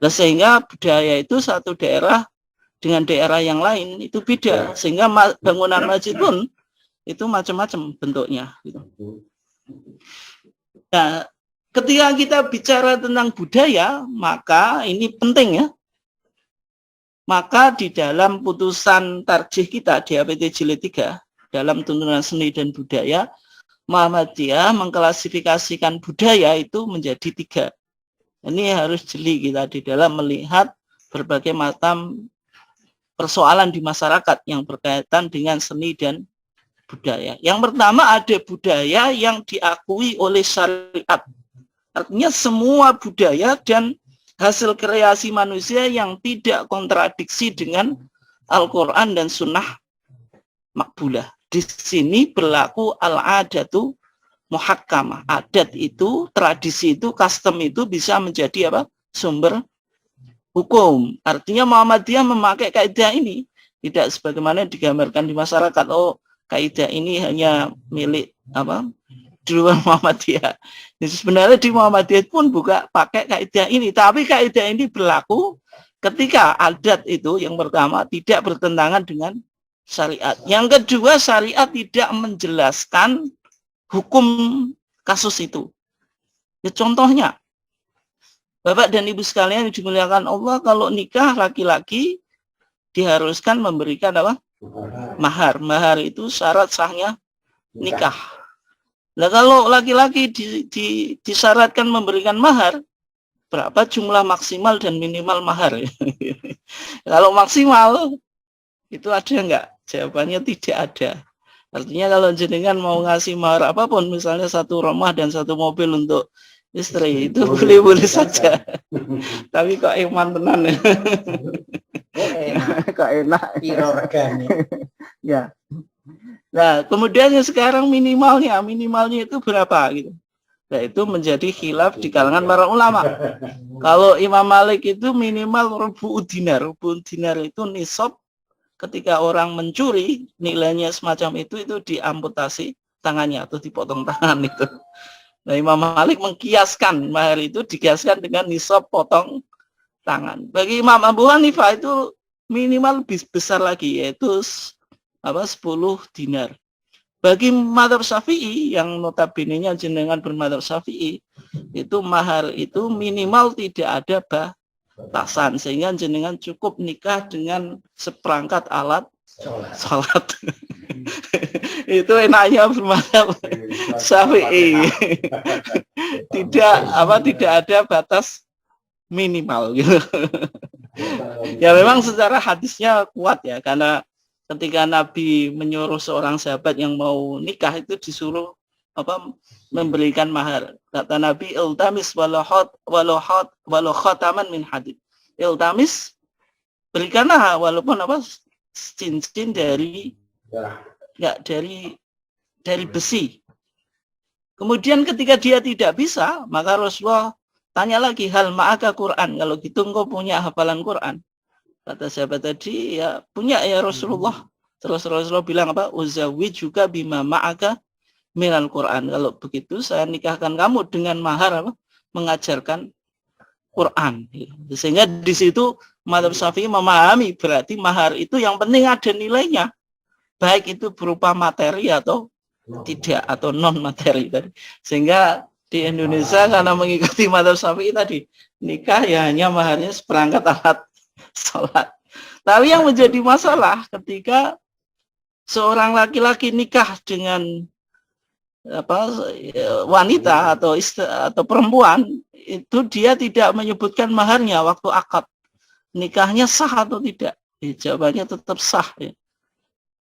Nah, sehingga budaya itu satu daerah dengan daerah yang lain itu beda. Sehingga bangunan masjid pun itu macam-macam bentuknya. Gitu. Nah, ketika kita bicara tentang budaya, maka ini penting ya. Maka di dalam putusan tarjih kita di APT Jilid 3 dalam tuntunan seni dan budaya, Muhammadiyah mengklasifikasikan budaya itu menjadi 3. Ini harus jeli kita di dalam melihat berbagai macam persoalan di masyarakat yang berkaitan dengan seni dan budaya. Yang pertama, ada budaya yang diakui oleh syariat. Artinya semua budaya dan hasil kreasi manusia yang tidak kontradiksi dengan Al-Quran dan Sunnah makbulah. Di sini berlaku al-adatu muhakkamah. Adat itu, tradisi itu, custom itu bisa menjadi apa? Sumber hukum. Artinya Muhammadiyah memakai kaidah ini tidak sebagaimana digambarkan di masyarakat. Oh, kaidah ini hanya milik apa? Di luar Muhammadiyah. Jadi sebenarnya di Muhammadiyah pun bukan pakai kaidah ini, tapi kaidah ini berlaku ketika adat itu yang pertama tidak bertentangan dengan syariat. Yang kedua, syariat tidak menjelaskan hukum kasus itu. Ya, contohnya, Bapak dan Ibu sekalian yang dimuliakan Allah, kalau nikah laki-laki diharuskan memberikan apa? Mahar. Mahar itu syarat sahnya nikah. Nah, kalau laki-laki disyaratkan memberikan mahar, berapa jumlah maksimal dan minimal mahar? Kalau maksimal, itu ada enggak? Jawabannya tidak ada. Artinya kalau jenengan mau ngasih mahar apapun, misalnya satu rumah dan satu mobil untuk istri, itu boleh-boleh saja. Tapi kok iman tenan ya? Kok enak? Ya. Nah, kemudian sekarang minimalnya itu berapa gitu? Nah, itu menjadi khilaf di kalangan para ulama. Kalau Imam Malik itu minimal rubu'u dinar. Rubu'u dinar itu nisab ketika orang mencuri, nilainya semacam itu diamputasi tangannya atau dipotong tangan itu. Nah, Imam Malik mengkiaskan mahar itu dikiaskan dengan nisab potong tangan. Bagi Imam Abu Hanifah itu minimal lebih besar lagi, yaitu 10 dinar. Bagi mazhab Syafi'i yang notabene-nya jenengan bermadzhab Syafi'i, itu mahar itu minimal tidak ada batasan, sehingga jenengan cukup nikah dengan seperangkat alat salat. Itu enaknya bermadzhab Syafi'i. Tidak ada batas minimal gitu. Ya memang secara hadisnya kuat ya, karena ketika Nabi menyuruh seorang sahabat yang mau nikah itu disuruh memberikan mahar. Kata Nabi, iltamis walau khataman min hadid. Iltamis, berikanlah walaupun cincin dari besi. Kemudian ketika dia tidak bisa, maka Rasulullah tanya lagi, hal ma'aka Quran, kalau gitu engkau punya hafalan Quran? Kata sahabat tadi, ya punya ya Rasulullah. Terus Rasulullah bilang Uzawi juga bima ma'aka minal Quran. Kalau begitu saya nikahkan kamu dengan mahar mengajarkan Quran. Sehingga di situ mazhab Syafi'i memahami berarti mahar itu yang penting ada nilainya. Baik itu berupa materi atau tidak, atau non materi tadi. Sehingga di Indonesia karena mengikuti mazhab Syafi'i tadi, nikah ya hanya maharnya seperangkat alat sholat. Tapi yang menjadi masalah ketika seorang laki-laki nikah dengan wanita atau perempuan, itu dia tidak menyebutkan maharnya waktu akad. Nikahnya sah atau tidak? Jawabannya tetap sah ya.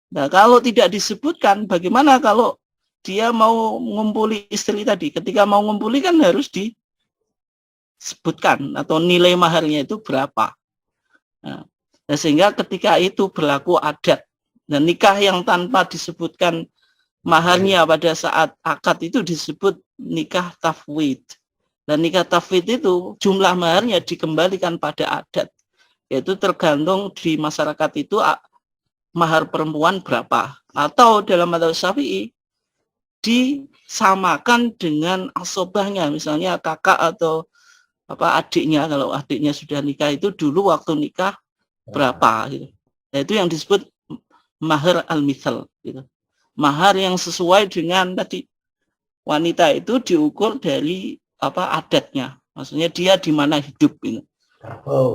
Nah, kalau tidak disebutkan, bagaimana kalau dia mau ngumpuli istri tadi? Ketika mau ngumpuli kan harus disebutkan atau nilai maharnya itu berapa. Nah, sehingga ketika itu berlaku adat dan nikah yang tanpa disebutkan maharnya pada saat akad itu disebut nikah tafwid. Dan nikah tafwid itu jumlah maharnya dikembalikan pada adat, yaitu tergantung di masyarakat itu mahar perempuan berapa, atau dalam mazhab Syafi'i disamakan dengan asobahnya, misalnya kakak atau adiknya. Kalau adiknya sudah nikah itu dulu waktu nikah berapa gitu. Nah, itu yang disebut mahar al-mithal gitu. Mahar yang sesuai dengan tadi, wanita itu diukur dari adatnya, maksudnya dia di mana hidup gitu.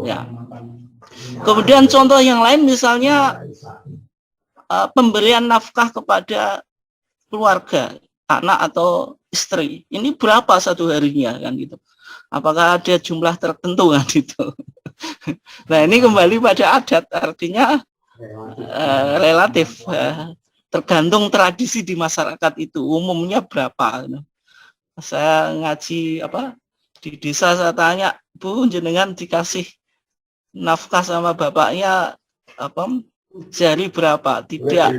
Ya. Kemudian contoh yang lain misalnya pemberian nafkah kepada keluarga, anak atau istri. Ini berapa satu harinya kan gitu. Apakah ada jumlah tertentu kan gitu. Nah ini kembali pada adat, artinya relatif, tergantung tradisi di masyarakat itu umumnya berapa. Saya ngaji di desa, saya tanya, Bu, jenengan dikasih nafkah sama bapaknya sehari berapa? Tidak,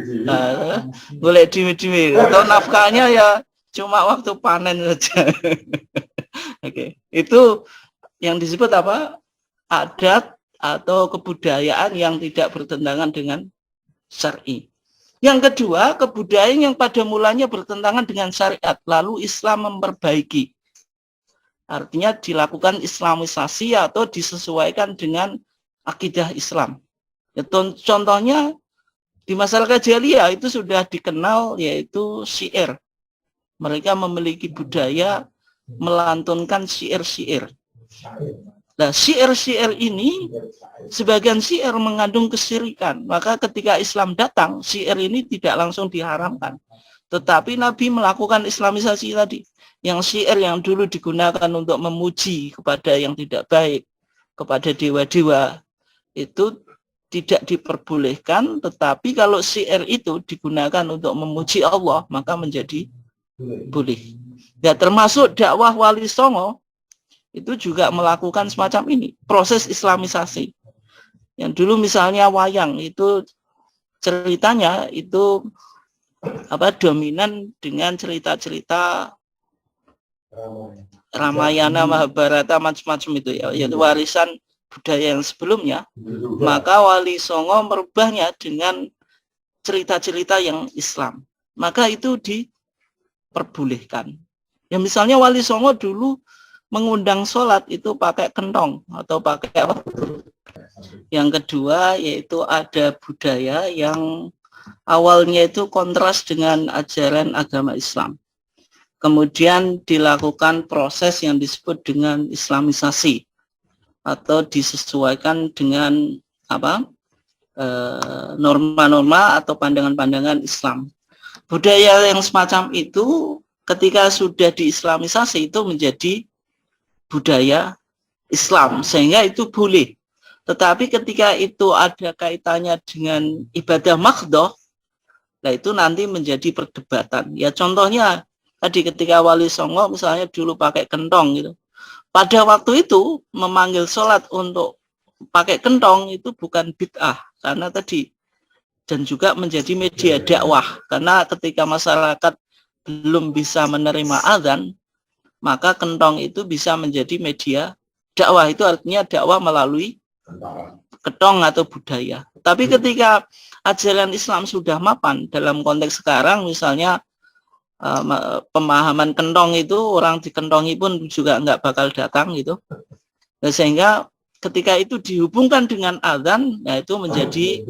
boleh diwi-diwi, atau nafkahnya ya cuma waktu panen saja. Oke, itu yang disebut adat atau kebudayaan yang tidak bertentangan dengan syar'i. Yang kedua, kebudayaan yang pada mulanya bertentangan dengan syariat, lalu Islam memperbaiki. Artinya dilakukan islamisasi atau disesuaikan dengan akidah Islam. Ya, contohnya di masyarakat jahiliyah itu sudah dikenal, yaitu syair. Mereka memiliki budaya melantunkan syair-syair. Nah, syair-syair ini sebagian syair mengandung kesyirikan. Maka ketika Islam datang, syair ini tidak langsung diharamkan. Tetapi Nabi melakukan islamisasi tadi. Yang syair yang dulu digunakan untuk memuji kepada yang tidak baik, kepada dewa-dewa, itu tidak diperbolehkan. Tetapi kalau syair itu digunakan untuk memuji Allah, maka menjadi boleh. Ya, termasuk dakwah Wali Songo itu juga melakukan semacam ini, proses islamisasi. Yang dulu misalnya wayang itu ceritanya itu dominan dengan cerita-cerita Ramayana, Mahabharata, macam-macam itu ya, yaitu warisan budaya yang sebelumnya. Maka Wali Songo merubahnya dengan cerita-cerita yang Islam. Maka itu diperbolehkan. Ya misalnya Wali Songo dulu mengundang sholat itu pakai kentong atau pakai apa? Yang kedua yaitu ada budaya yang awalnya itu kontras dengan ajaran agama Islam. Kemudian dilakukan proses yang disebut dengan islamisasi atau disesuaikan dengan norma-norma atau pandangan-pandangan Islam. Budaya yang semacam itu ketika sudah diislamisasi itu menjadi budaya Islam, sehingga itu boleh. Tetapi ketika itu ada kaitannya dengan ibadah maghdoh, nah itu nanti menjadi perdebatan. Ya contohnya tadi ketika Wali Songo misalnya dulu pakai kentong gitu. Pada waktu itu memanggil sholat untuk pakai kentong itu bukan bid'ah, karena tadi, dan juga menjadi media dakwah, karena ketika masyarakat belum bisa menerima azan, maka kentong itu bisa menjadi media dakwah. Itu artinya dakwah melalui ketong atau budaya. Tapi ketika ajaran Islam sudah mapan, dalam konteks sekarang misalnya pemahaman kentong itu, orang dikentongi pun juga nggak bakal datang gitu. Nah, sehingga ketika itu dihubungkan dengan azan, ya itu menjadi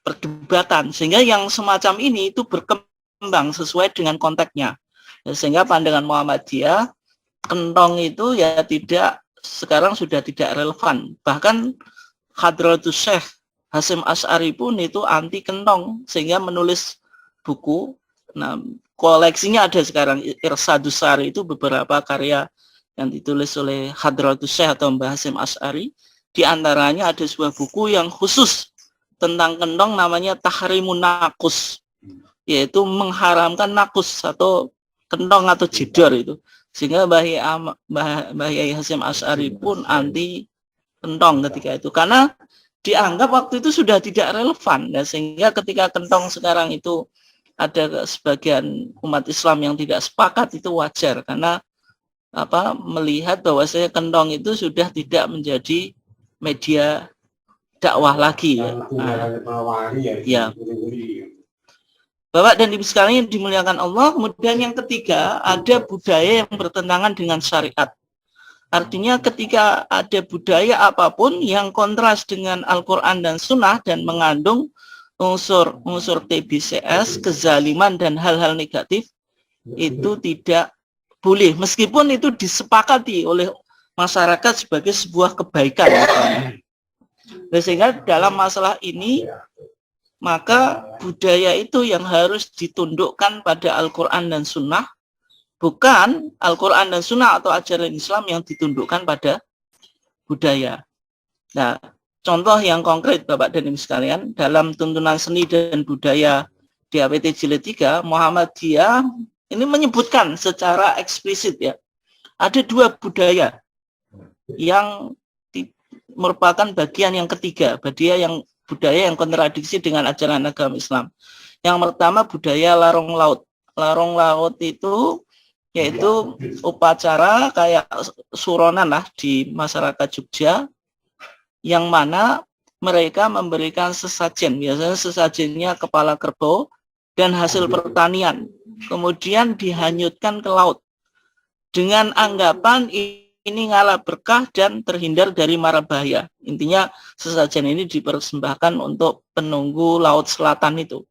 perdebatan. Sehingga yang semacam ini itu berkembang sesuai dengan konteksnya. Sehingga pandangan Muhammadiyah, kentong itu ya sekarang sudah tidak relevan. Bahkan Hadratus Syekh Hasyim Asy'ari pun itu anti kentong, sehingga menulis buku. Nah, koleksinya ada sekarang, Irsadus Sari, itu beberapa karya yang ditulis oleh Hadratus Syekh atau Mbah Hasyim Asy'ari. Di antaranya ada sebuah buku yang khusus tentang kentong, namanya Tahrimun Nakus, yaitu mengharamkan nakus atau kentong atau jedor itu. Sehingga Mbah Yai Hasyim Asy'ari pun anti kentong ketika itu, karena dianggap waktu itu sudah tidak relevan. Dan sehingga ketika kentong sekarang itu ada sebagian umat Islam yang tidak sepakat, itu wajar, karena melihat bahwa kentong itu sudah tidak menjadi media dakwah lagi ya. Ya. Bapak dan Ibu sekalian yang dimuliakan Allah. Kemudian yang ketiga, ada budaya yang bertentangan dengan syariat. Artinya ketika ada budaya apapun yang kontras dengan Al-Quran dan Sunnah dan mengandung unsur TBCS, kezaliman dan hal-hal negatif, itu tidak boleh, meskipun itu disepakati oleh masyarakat sebagai sebuah kebaikan. Nah, sehingga dalam masalah ini, maka budaya itu yang harus ditundukkan pada Al-Quran dan Sunnah, bukan Al-Quran dan Sunnah atau ajaran Islam yang ditundukkan pada budaya. Nah, contoh yang konkret Bapak dan Ibu sekalian, dalam tuntunan seni dan budaya di HPT Jilid 3, Muhammadiyah ini menyebutkan secara eksplisit ya, ada 2 budaya yang merupakan bagian yang ketiga, budaya yang kontradiksi dengan ajaran agama Islam. Yang pertama budaya larung laut. Larung laut itu yaitu upacara kayak suronan lah di masyarakat Jogja, yang mana mereka memberikan sesajen, biasanya sesajennya kepala kerbau dan hasil pertanian, kemudian dihanyutkan ke laut dengan anggapan ini ngalah berkah dan terhindar dari mara bahaya. Intinya sesajen ini dipersembahkan untuk penunggu laut selatan itu.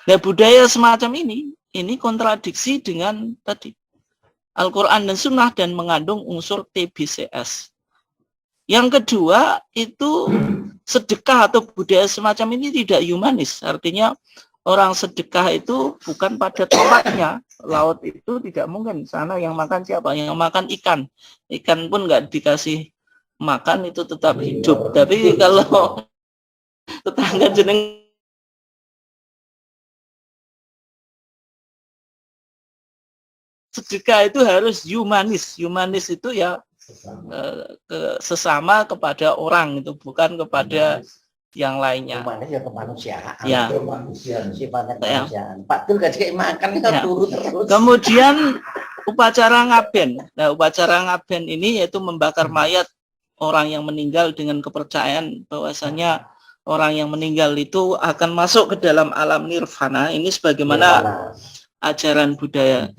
Nah, budaya semacam ini kontradiksi dengan tadi Al-Quran dan Sunnah dan mengandung unsur TBCS. Yang kedua itu sedekah atau budaya semacam ini tidak humanis. Artinya orang sedekah itu bukan pada tempatnya. Laut itu tidak mungkin. Sana yang makan siapa? Yang makan ikan. Ikan pun nggak dikasih makan, itu tetap hidup. Tapi kalau tetangga jeneng sedekah itu harus humanis. Humanis itu ya sesama kepada orang, itu bukan kepada yang lainnya. Humanis ya kemanusiaan. Ya. Sifatnya kemanusiaan. Pak Tul gak dikasih makan kan turun terus. Kemudian upacara ngaben. Nah, upacara ngaben ini yaitu membakar mayat orang yang meninggal dengan kepercayaan bahwasanya orang yang meninggal itu akan masuk ke dalam alam nirvana. Ini sebagaimana ajaran budaya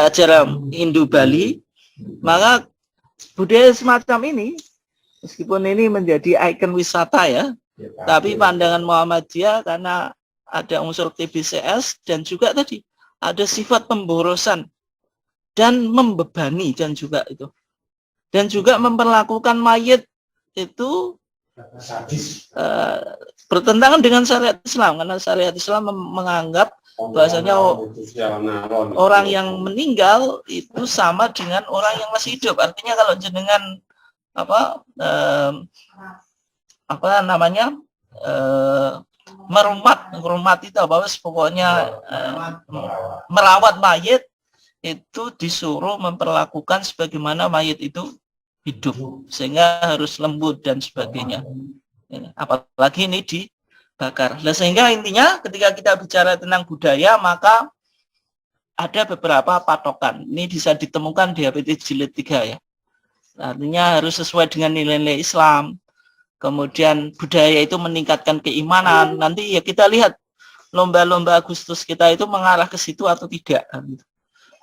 ajaran Hindu Bali. Maka budaya semacam ini meskipun ini menjadi ikon wisata ya, tapi pandangan Muhammadiyah karena ada unsur TBCS dan juga tadi ada sifat pemborosan dan membebani dan juga itu. Dan juga memperlakukan mayit itu bertentangan dengan syariat Islam, karena syariat Islam menganggap bahwasanya orang yang meninggal itu sama dengan orang yang masih hidup. Artinya kalau jenengan merumat itu apa pokoknya merawat mayit itu disuruh memperlakukan sebagaimana mayit itu hidup, sehingga harus lembut dan sebagainya. Apalagi ini dibakar. Nah, sehingga intinya ketika kita bicara tentang budaya, maka ada beberapa patokan. Ini bisa ditemukan di HPT Jilid 3 ya. Artinya harus sesuai dengan nilai-nilai Islam. Kemudian budaya itu meningkatkan keimanan. Nanti ya kita lihat lomba-lomba Agustus kita itu mengarah ke situ atau tidak.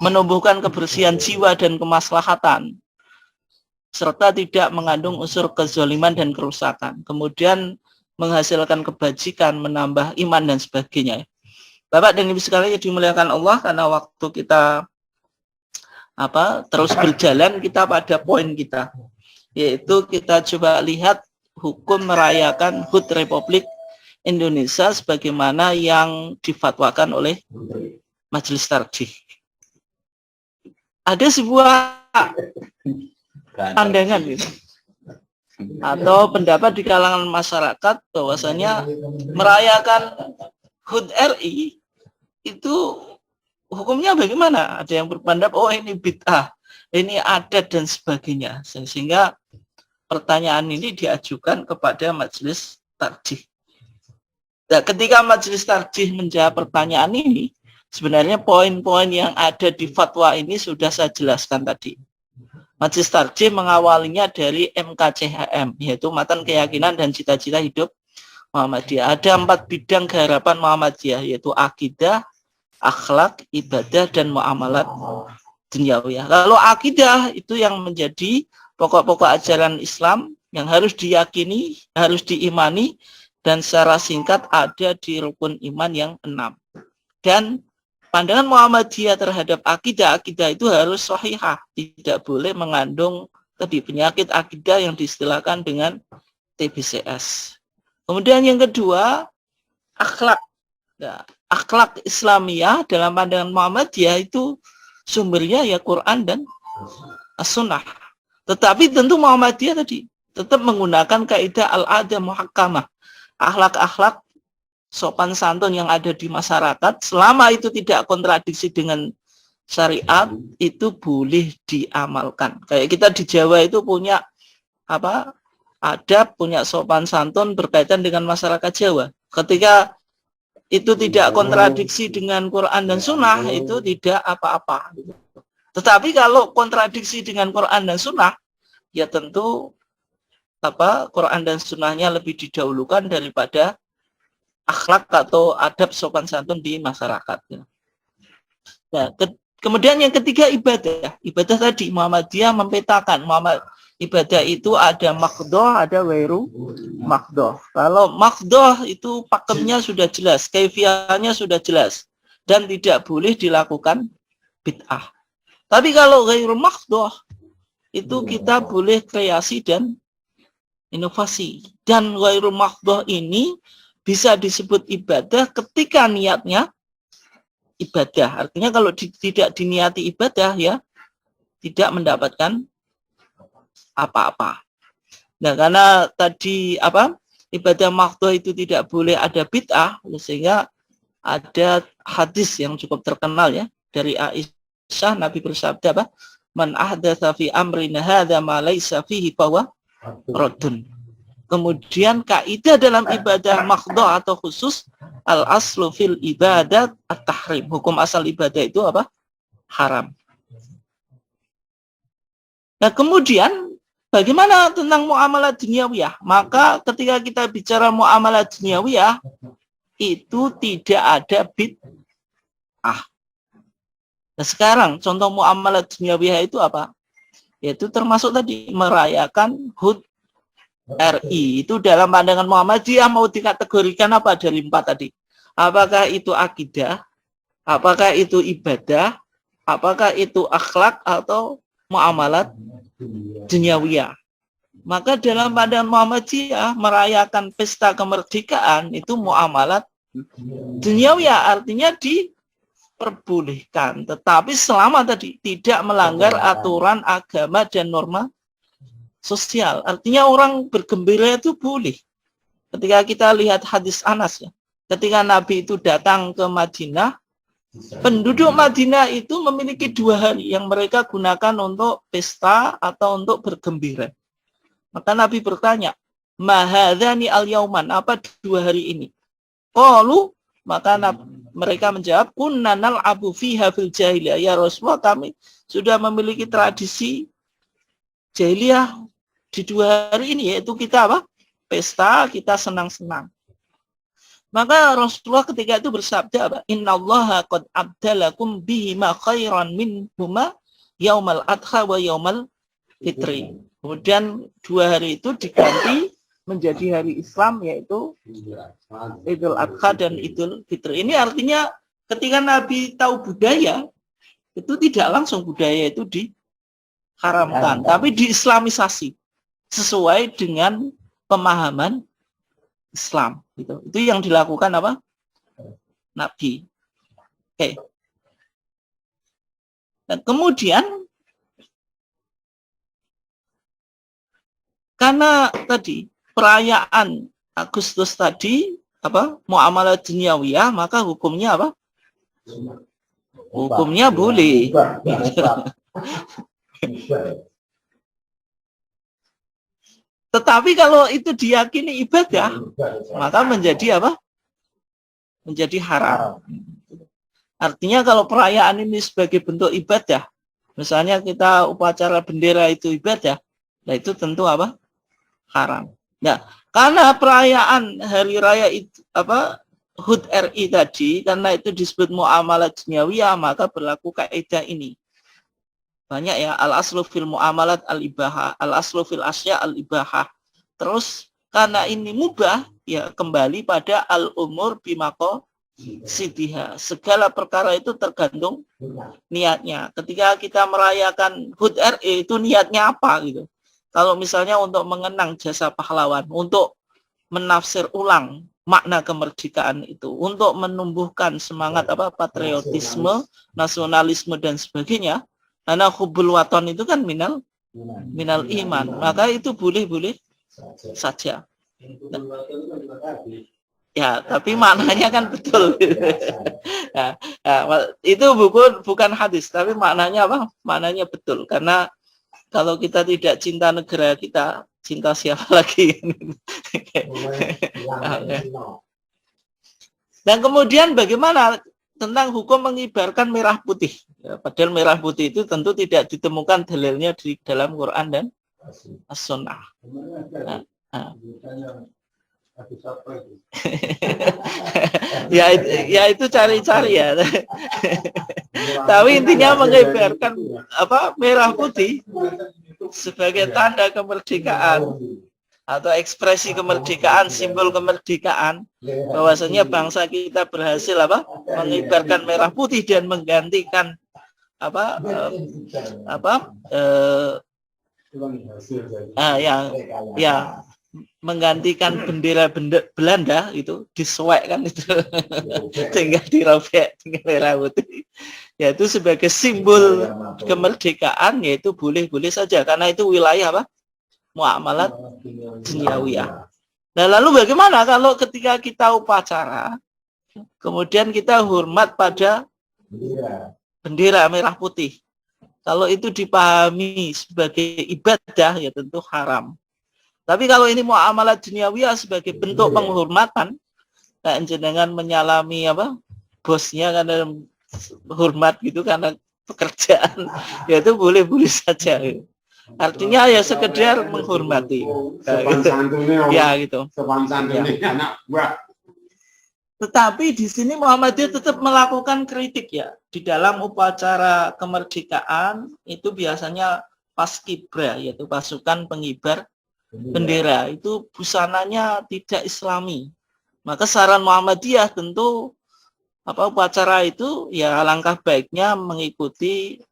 Menumbuhkan kebersihan jiwa dan kemaslahatan, serta tidak mengandung unsur kezaliman dan kerusakan. Kemudian menghasilkan kebajikan, menambah iman dan sebagainya. Bapak dan Ibu sekalian yang dimuliakan Allah, karena waktu kita terus berjalan, kita pada poin kita, yaitu kita coba lihat hukum merayakan HUT Republik Indonesia sebagaimana yang difatwakan oleh Majelis Tarjih. Ada sebuah pandangan gitu, atau pendapat di kalangan masyarakat bahwasanya merayakan HUT RI itu hukumnya bagaimana? Ada yang berpendapat oh ini bid'ah, ini adat dan sebagainya. Sehingga pertanyaan ini diajukan kepada Majelis Tarjih. Nah, ketika Majelis Tarjih menjawab pertanyaan ini, sebenarnya poin-poin yang ada di fatwa ini sudah saya jelaskan tadi. Majelis Tarjih mengawalinya dari MKCHM, yaitu Matan Keyakinan dan Cita-Cita Hidup Muhammadiyah. Ada 4 bidang keharapan Muhammadiyah, yaitu akidah, akhlak, ibadah, dan muamalat dunyawiyah. Lalu akidah itu yang menjadi pokok-pokok ajaran Islam yang harus diyakini, harus diimani, dan secara singkat ada di rukun iman yang 6. Dan pandangan Muhammadiyah terhadap akidah itu harus sahihah, tidak boleh mengandung tadi penyakit akidah yang diistilahkan dengan TBCS. Kemudian yang kedua, akhlak. Nah, akhlak Islamiyah dalam pandangan Muhammadiyah itu sumbernya ya Quran dan As-Sunnah. Tetapi tentu Muhammadiyah tadi tetap menggunakan kaidah al-adah muhakkamah, akhlak-akhlak sopan santun yang ada di masyarakat, selama itu tidak kontradiksi dengan syariat, itu boleh diamalkan. Kayak kita di Jawa itu punya apa? Adab, punya sopan santun berkaitan dengan masyarakat Jawa. Ketika itu tidak kontradiksi dengan Quran dan Sunnah, itu tidak apa-apa. Tetapi kalau kontradiksi dengan Quran dan Sunnah, ya tentu Quran dan Sunnahnya lebih didahulukan daripada akhlak atau adab sopan santun di masyarakat. Nah, kemudian yang ketiga ibadah. Ibadah tadi Muhammadiyah mempetakan ibadah itu ada makdoh, ada wairu makdoh. Kalau makdoh itu pakemnya sudah jelas, kaifiahnya sudah jelas, dan tidak boleh dilakukan bid'ah. Tapi kalau wairu makdoh, itu kita boleh kreasi dan inovasi. Dan wairu makdoh ini bisa disebut ibadah ketika niatnya ibadah. Artinya kalau tidak diniati ibadah, ya tidak mendapatkan apa-apa. Nah, karena tadi ibadah makdoh itu tidak boleh ada bid'ah, sehingga ada hadis yang cukup terkenal ya dari Aisyah, Nabi bersabda man ahdatsa fi amrina hadza ma laisa fihi fahuwa raddun. Kemudian kaidah dalam ibadah makdoh atau khusus al aslu fil ibadat at-tahrim. Hukum asal ibadah itu haram. Nah, kemudian bagaimana tentang muamalah duniawiyah? Maka ketika kita bicara muamalah duniawiyah, itu tidak ada bid'ah. Nah, sekarang contoh muamalah duniawiyah itu apa? Yaitu termasuk tadi merayakan HUT RI. Itu dalam pandangan Muhammadiyah mau dikategorikan apa dari 4 tadi? Apakah itu akidah? Apakah itu ibadah? Apakah itu akhlak atau muamalat duniawiyah? Maka dalam pandangan Muhammadiyah merayakan pesta kemerdekaan itu muamalat duniawiyah, artinya diperbolehkan, tetapi selama tadi tidak melanggar aturan agama dan norma sosial. Artinya orang bergembira itu boleh. Ketika kita lihat hadis Anas ya, ketika Nabi itu datang ke Madinah, penduduk Madinah itu memiliki 2 hari yang mereka gunakan untuk pesta atau untuk bergembira. Maka Nabi bertanya, mahadzani al-yauman, apa 2 hari ini? Qalu, maka mereka menjawab, kunna nal'abu fiha fil jahiliyah. Ya Rasulullah, kami sudah memiliki tradisi jahiliyah di 2 hari ini, yaitu kita pesta, kita senang-senang. Maka Rasulullah ketika itu bersabda, innallaha qad abdalakum bihima khairan minhuma yaumal adha wa yaumal fitri. Kemudian 2 hari itu diganti menjadi hari Islam, yaitu Idul Adha dan Idul Fitri. Ini artinya ketika Nabi tahu budaya, itu tidak langsung budaya itu diharamkan, tapi diislamisasi sesuai dengan pemahaman Islam. Itu yang dilakukan Nabi. Oke. Dan kemudian karena tadi perayaan Agustus tadi muamalah duniawiyah, maka hukumnya hukumnya boleh. Tetapi kalau itu diyakini ibadah, maka menjadi menjadi haram. Artinya kalau perayaan ini sebagai bentuk ibadah, misalnya kita upacara bendera itu ibadah, nah itu tentu haram. Nah, karena perayaan hari raya itu HUT RI tadi, karena itu disebut muamalah duniawiyah, maka berlaku kaidah ini. Banyak ya, al-aslu fil muamalat al-ibahah, al-aslu fil asya al-ibahah. Terus karena ini mubah, ya kembali pada al-umur bimako sidiha. Segala perkara itu tergantung niatnya. Ketika kita merayakan HUT RI itu niatnya apa gitu. Kalau misalnya untuk mengenang jasa pahlawan, untuk menafsir ulang makna kemerdekaan itu, untuk menumbuhkan semangat patriotisme, nasionalisme dan sebagainya. Karena hubul waton itu kan minal minal iman, maka itu boleh-boleh saja. Ya, tapi maknanya kan betul. Nah, itu bukan hadis, tapi maknanya apa? Maknanya betul. Karena kalau kita tidak cinta negara kita, cinta siapa lagi? Dan kemudian bagaimana tentang hukum mengibarkan merah putih? Ya, padahal merah putih itu tentu tidak ditemukan dalilnya di dalam Quran dan As-Sunnah. Ya itu cari-cari ya. Tapi intinya mengibarkan apa merah putih sebagai tanda kemerdekaan atau ekspresi kemerdekaan, simbol kemerdekaan, bahwasanya bangsa kita berhasil apa mengibarkan merah putih dan menggantikan yang menggantikan bendera Belanda itu disuek kan itu sehingga dirobek dengan merah putih, yaitu sebagai simbol kemerdekaan, yaitu boleh-boleh saja karena itu wilayah apa muamalat duniawiyah. Nah lalu bagaimana kalau ketika kita upacara kemudian kita hormat pada bendera merah putih, kalau itu dipahami sebagai ibadah ya tentu haram. Tapi kalau ini muamalah duniawiyah sebagai bentuk penghormatan, kayak jenengan menyalami apa bosnya karena hormat gitu karena pekerjaan, ya itu boleh-boleh saja. Artinya ya sekedar menghormati. Ya gitu. Ya. Tetapi di sini Muhammadiyah tetap melakukan kritik ya. Di dalam upacara kemerdekaan itu biasanya paskibra, yaitu pasukan pengibar bendera, itu busananya tidak islami. Maka saran Muhammadiyah tentu upacara itu ya alangkah baiknya mengikuti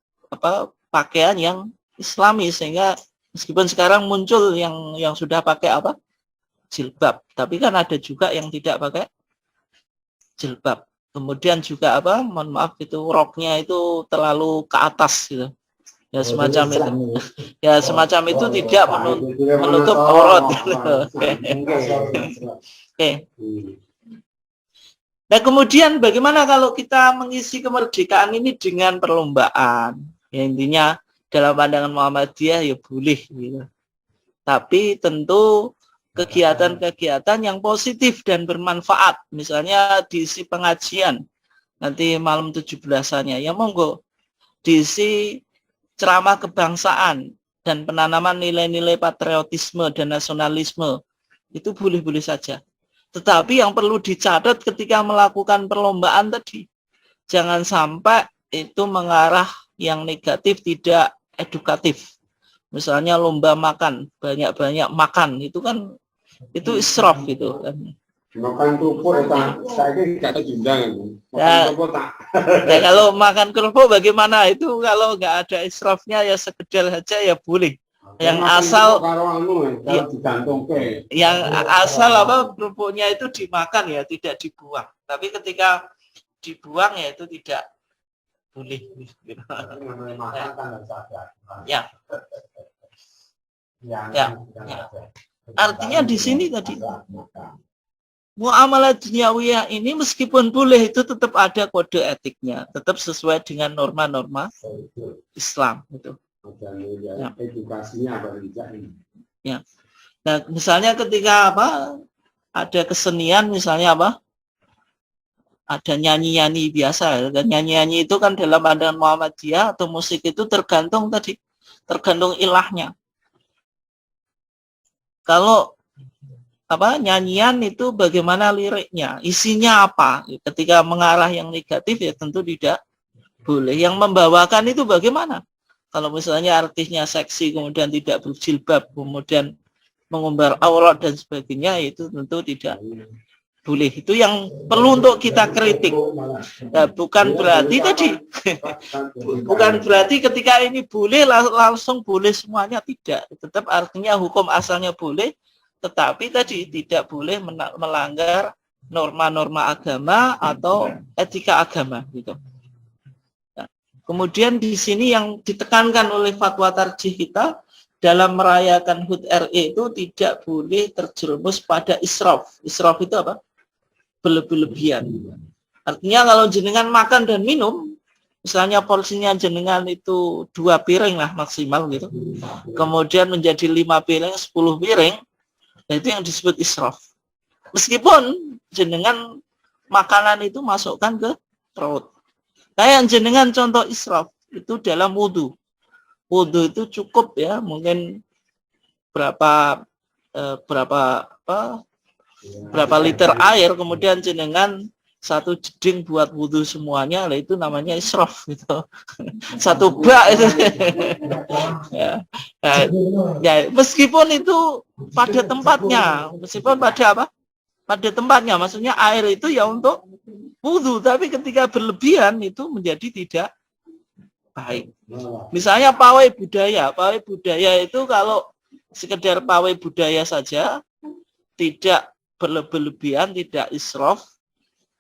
pakaian yang islami, sehingga meskipun sekarang muncul yang sudah pakai jilbab, tapi kan ada juga yang tidak pakai jilbab. Kemudian juga mohon maaf itu roknya itu terlalu ke atas gitu. Ya semacam itu. Ya semacam itu tidak menutup aurat. Oke. Nah kemudian bagaimana kalau kita mengisi kemerdekaan ini dengan perlombaan? Ya intinya dalam pandangan Muhammadiyah ya boleh gitu. Tapi tentu kegiatan-kegiatan yang positif dan bermanfaat. Misalnya diisi pengajian nanti malam 17-annya. Ya monggo diisi ceramah kebangsaan dan penanaman nilai-nilai patriotisme dan nasionalisme, itu boleh-boleh saja. Tetapi yang perlu dicatat ketika melakukan perlombaan tadi, jangan sampai itu mengarah yang negatif, tidak edukatif. Misalnya lomba makan, banyak-banyak makan, itu kan itu israf gitu kan. Makan kerupuk saya tidak diundang. Nah, kalau makan kerupuk bagaimana? Itu kalau nggak ada israfnya ya sekedar saja ya boleh. Yang asal yang asal kerupuknya itu dimakan ya, tidak dibuang. Tapi ketika dibuang ya itu tidak boleh. Ya. Ya. Artinya di sini tadi muamalah duniawiyah ini meskipun boleh itu tetap ada kode etiknya, tetap sesuai dengan norma-norma Islam itu. Ya. Ya. Nah, misalnya ketika ada kesenian misalnya ada nyanyi-nyanyi biasa, dan nyanyi-nyanyi itu kan dalam pandangan Muhammadiyah atau musik itu tergantung ilahnya. Kalau nyanyian itu bagaimana liriknya, isinya apa? Ketika mengarah yang negatif ya tentu tidak boleh. Yang membawakan itu bagaimana? Kalau misalnya artisnya seksi kemudian tidak berjilbab, kemudian mengumbar aurat dan sebagainya, itu tentu tidak boleh. Itu yang perlu untuk kita kritik. Nah, bukan berarti bukan berarti ketika ini boleh langsung boleh semuanya, tidak. Tetap artinya hukum asalnya boleh, tetapi tadi tidak boleh melanggar norma-norma agama atau etika agama gitu. Nah, kemudian di sini yang ditekankan oleh fatwa tarjih kita dalam merayakan HUT RI itu tidak boleh terjerumus pada israf. Israf itu apa? Berlebihan. Artinya kalau jenengan makan dan minum, misalnya porsinya jenengan itu 2 piring lah maksimal gitu, kemudian menjadi 5 piring, 10 piring, nah itu yang disebut israf. Meskipun jenengan makanan itu masukkan ke perut. Kayak jenengan contoh israf itu dalam wudhu. Wudhu itu cukup ya, mungkin berapa liter air, kemudian jenengan 1 jeding buat wudhu semuanya, lah itu namanya israf gitu. 1 bak itu. Ya. Ya, meskipun itu pada tempatnya, meskipun pada apa? Pada tempatnya, maksudnya air itu ya untuk wudhu, tapi ketika berlebihan itu menjadi tidak baik. Misalnya pawai budaya itu kalau sekedar pawai budaya saja, tidak berlebihan, tidak israf,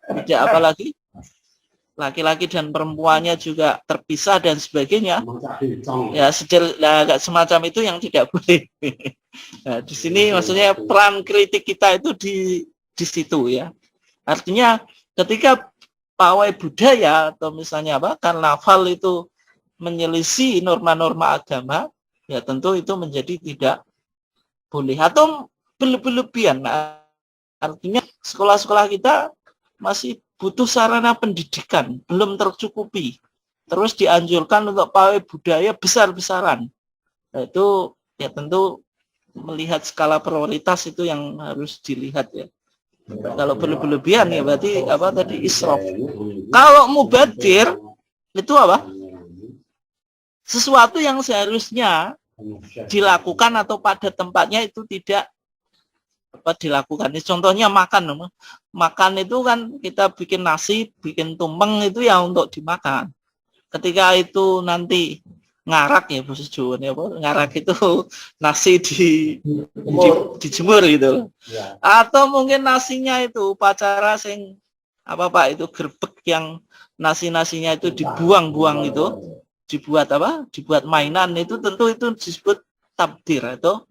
tidak apalagi laki-laki dan perempuannya juga terpisah dan sebagainya. Ya, semacam itu yang tidak boleh. Nah, di sini maksudnya peran kritik kita itu di situ ya. Artinya ketika pawai budaya atau misalnya apa karnaval itu menyelisih norma-norma agama, ya tentu itu menjadi tidak boleh atau berlebihan. Nah, artinya sekolah-sekolah kita masih butuh sarana pendidikan, belum tercukupi. Terus dianjurkan untuk pawai budaya besar-besaran. Nah, itu ya tentu melihat skala prioritas itu yang harus dilihat ya. Kalau berlebihan ya berarti apa tadi israf. Kalau mubadir itu apa? Sesuatu yang seharusnya dilakukan atau pada tempatnya itu tidak dilakukan. Contohnya makan. Makan itu kan kita bikin nasi, bikin tumpeng itu ya untuk dimakan. Ketika itu nanti ngarak ya bos Jawa ya, ngarak itu nasi dijemur gitu. Ya. Atau mungkin nasinya itu upacara sing apa Pak itu gerbek yang nasi-nasinya itu dibuang-buang itu. Dibuat apa? Dibuat mainan itu tentu itu disebut tabdir atau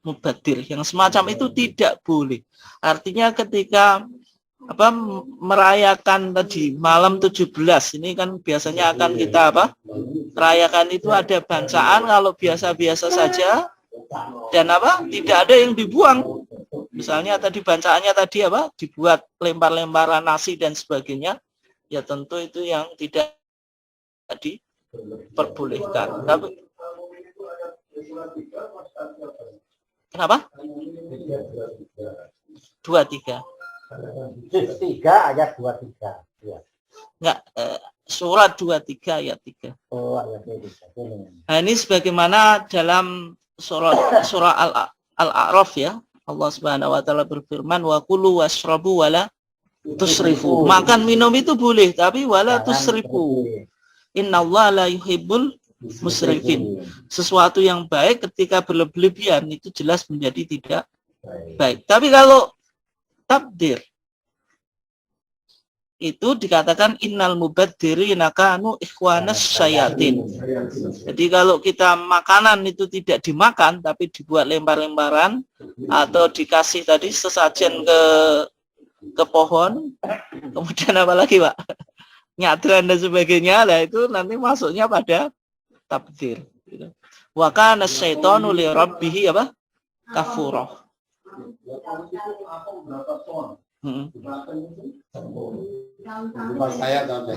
mubadir. Yang semacam itu tidak boleh. Artinya ketika apa merayakan tadi malam 17 ini kan biasanya akan kita apa? Rayakan itu ada bancaan kalau biasa-biasa saja dan apa? Tidak ada yang dibuang. Misalnya tadi bancaannya tadi apa? Dibuat lempar-lemparan nasi dan sebagainya. Ya tentu itu yang tidak diperbolehkan. Tapi kenapa? 23. 3 ayat 23. Ya. Enggak, surat 23 ayat 3. Oh, ayat 3. Nah, ini sebagaimana dalam surah Al-A'raf ya. Allah Subhanahu wa taala berfirman wa kulu washrabu wala tusrifu. Makan minum itu boleh tapi wala tusrifu. Innallaha la yuhibbul musrifin. Sesuatu yang baik ketika berlebihan itu jelas menjadi tidak baik. Tapi kalau tabdir itu dikatakan innal mubadirina kanu ikhwanas syayatin. Jadi kalau kita makanan itu tidak dimakan tapi dibuat lempar-lemparan atau dikasih tadi sesajen ke pohon, kemudian apa lagi Pak? Nyadran dan sebagainya, lah itu nanti masuknya pada tabdir. Wa kana syaitanu li rabbih apa? Kafurah.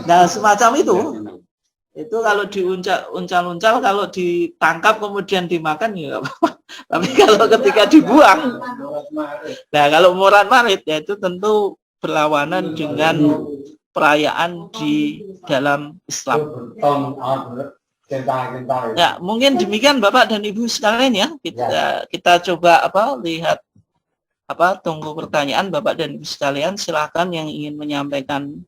Nah semacam itu kalau diuncal-uncal kalau ditangkap kemudian dimakan ya apa-apa. Tapi kalau ketika dibuang, nah kalau murad marid ya itu tentu berlawanan dengan perayaan di dalam Islam. Ya mungkin demikian Bapak dan Ibu sekalian ya. Kita coba lihat tunggu pertanyaan Bapak dan Ibu sekalian, silakan yang ingin menyampaikan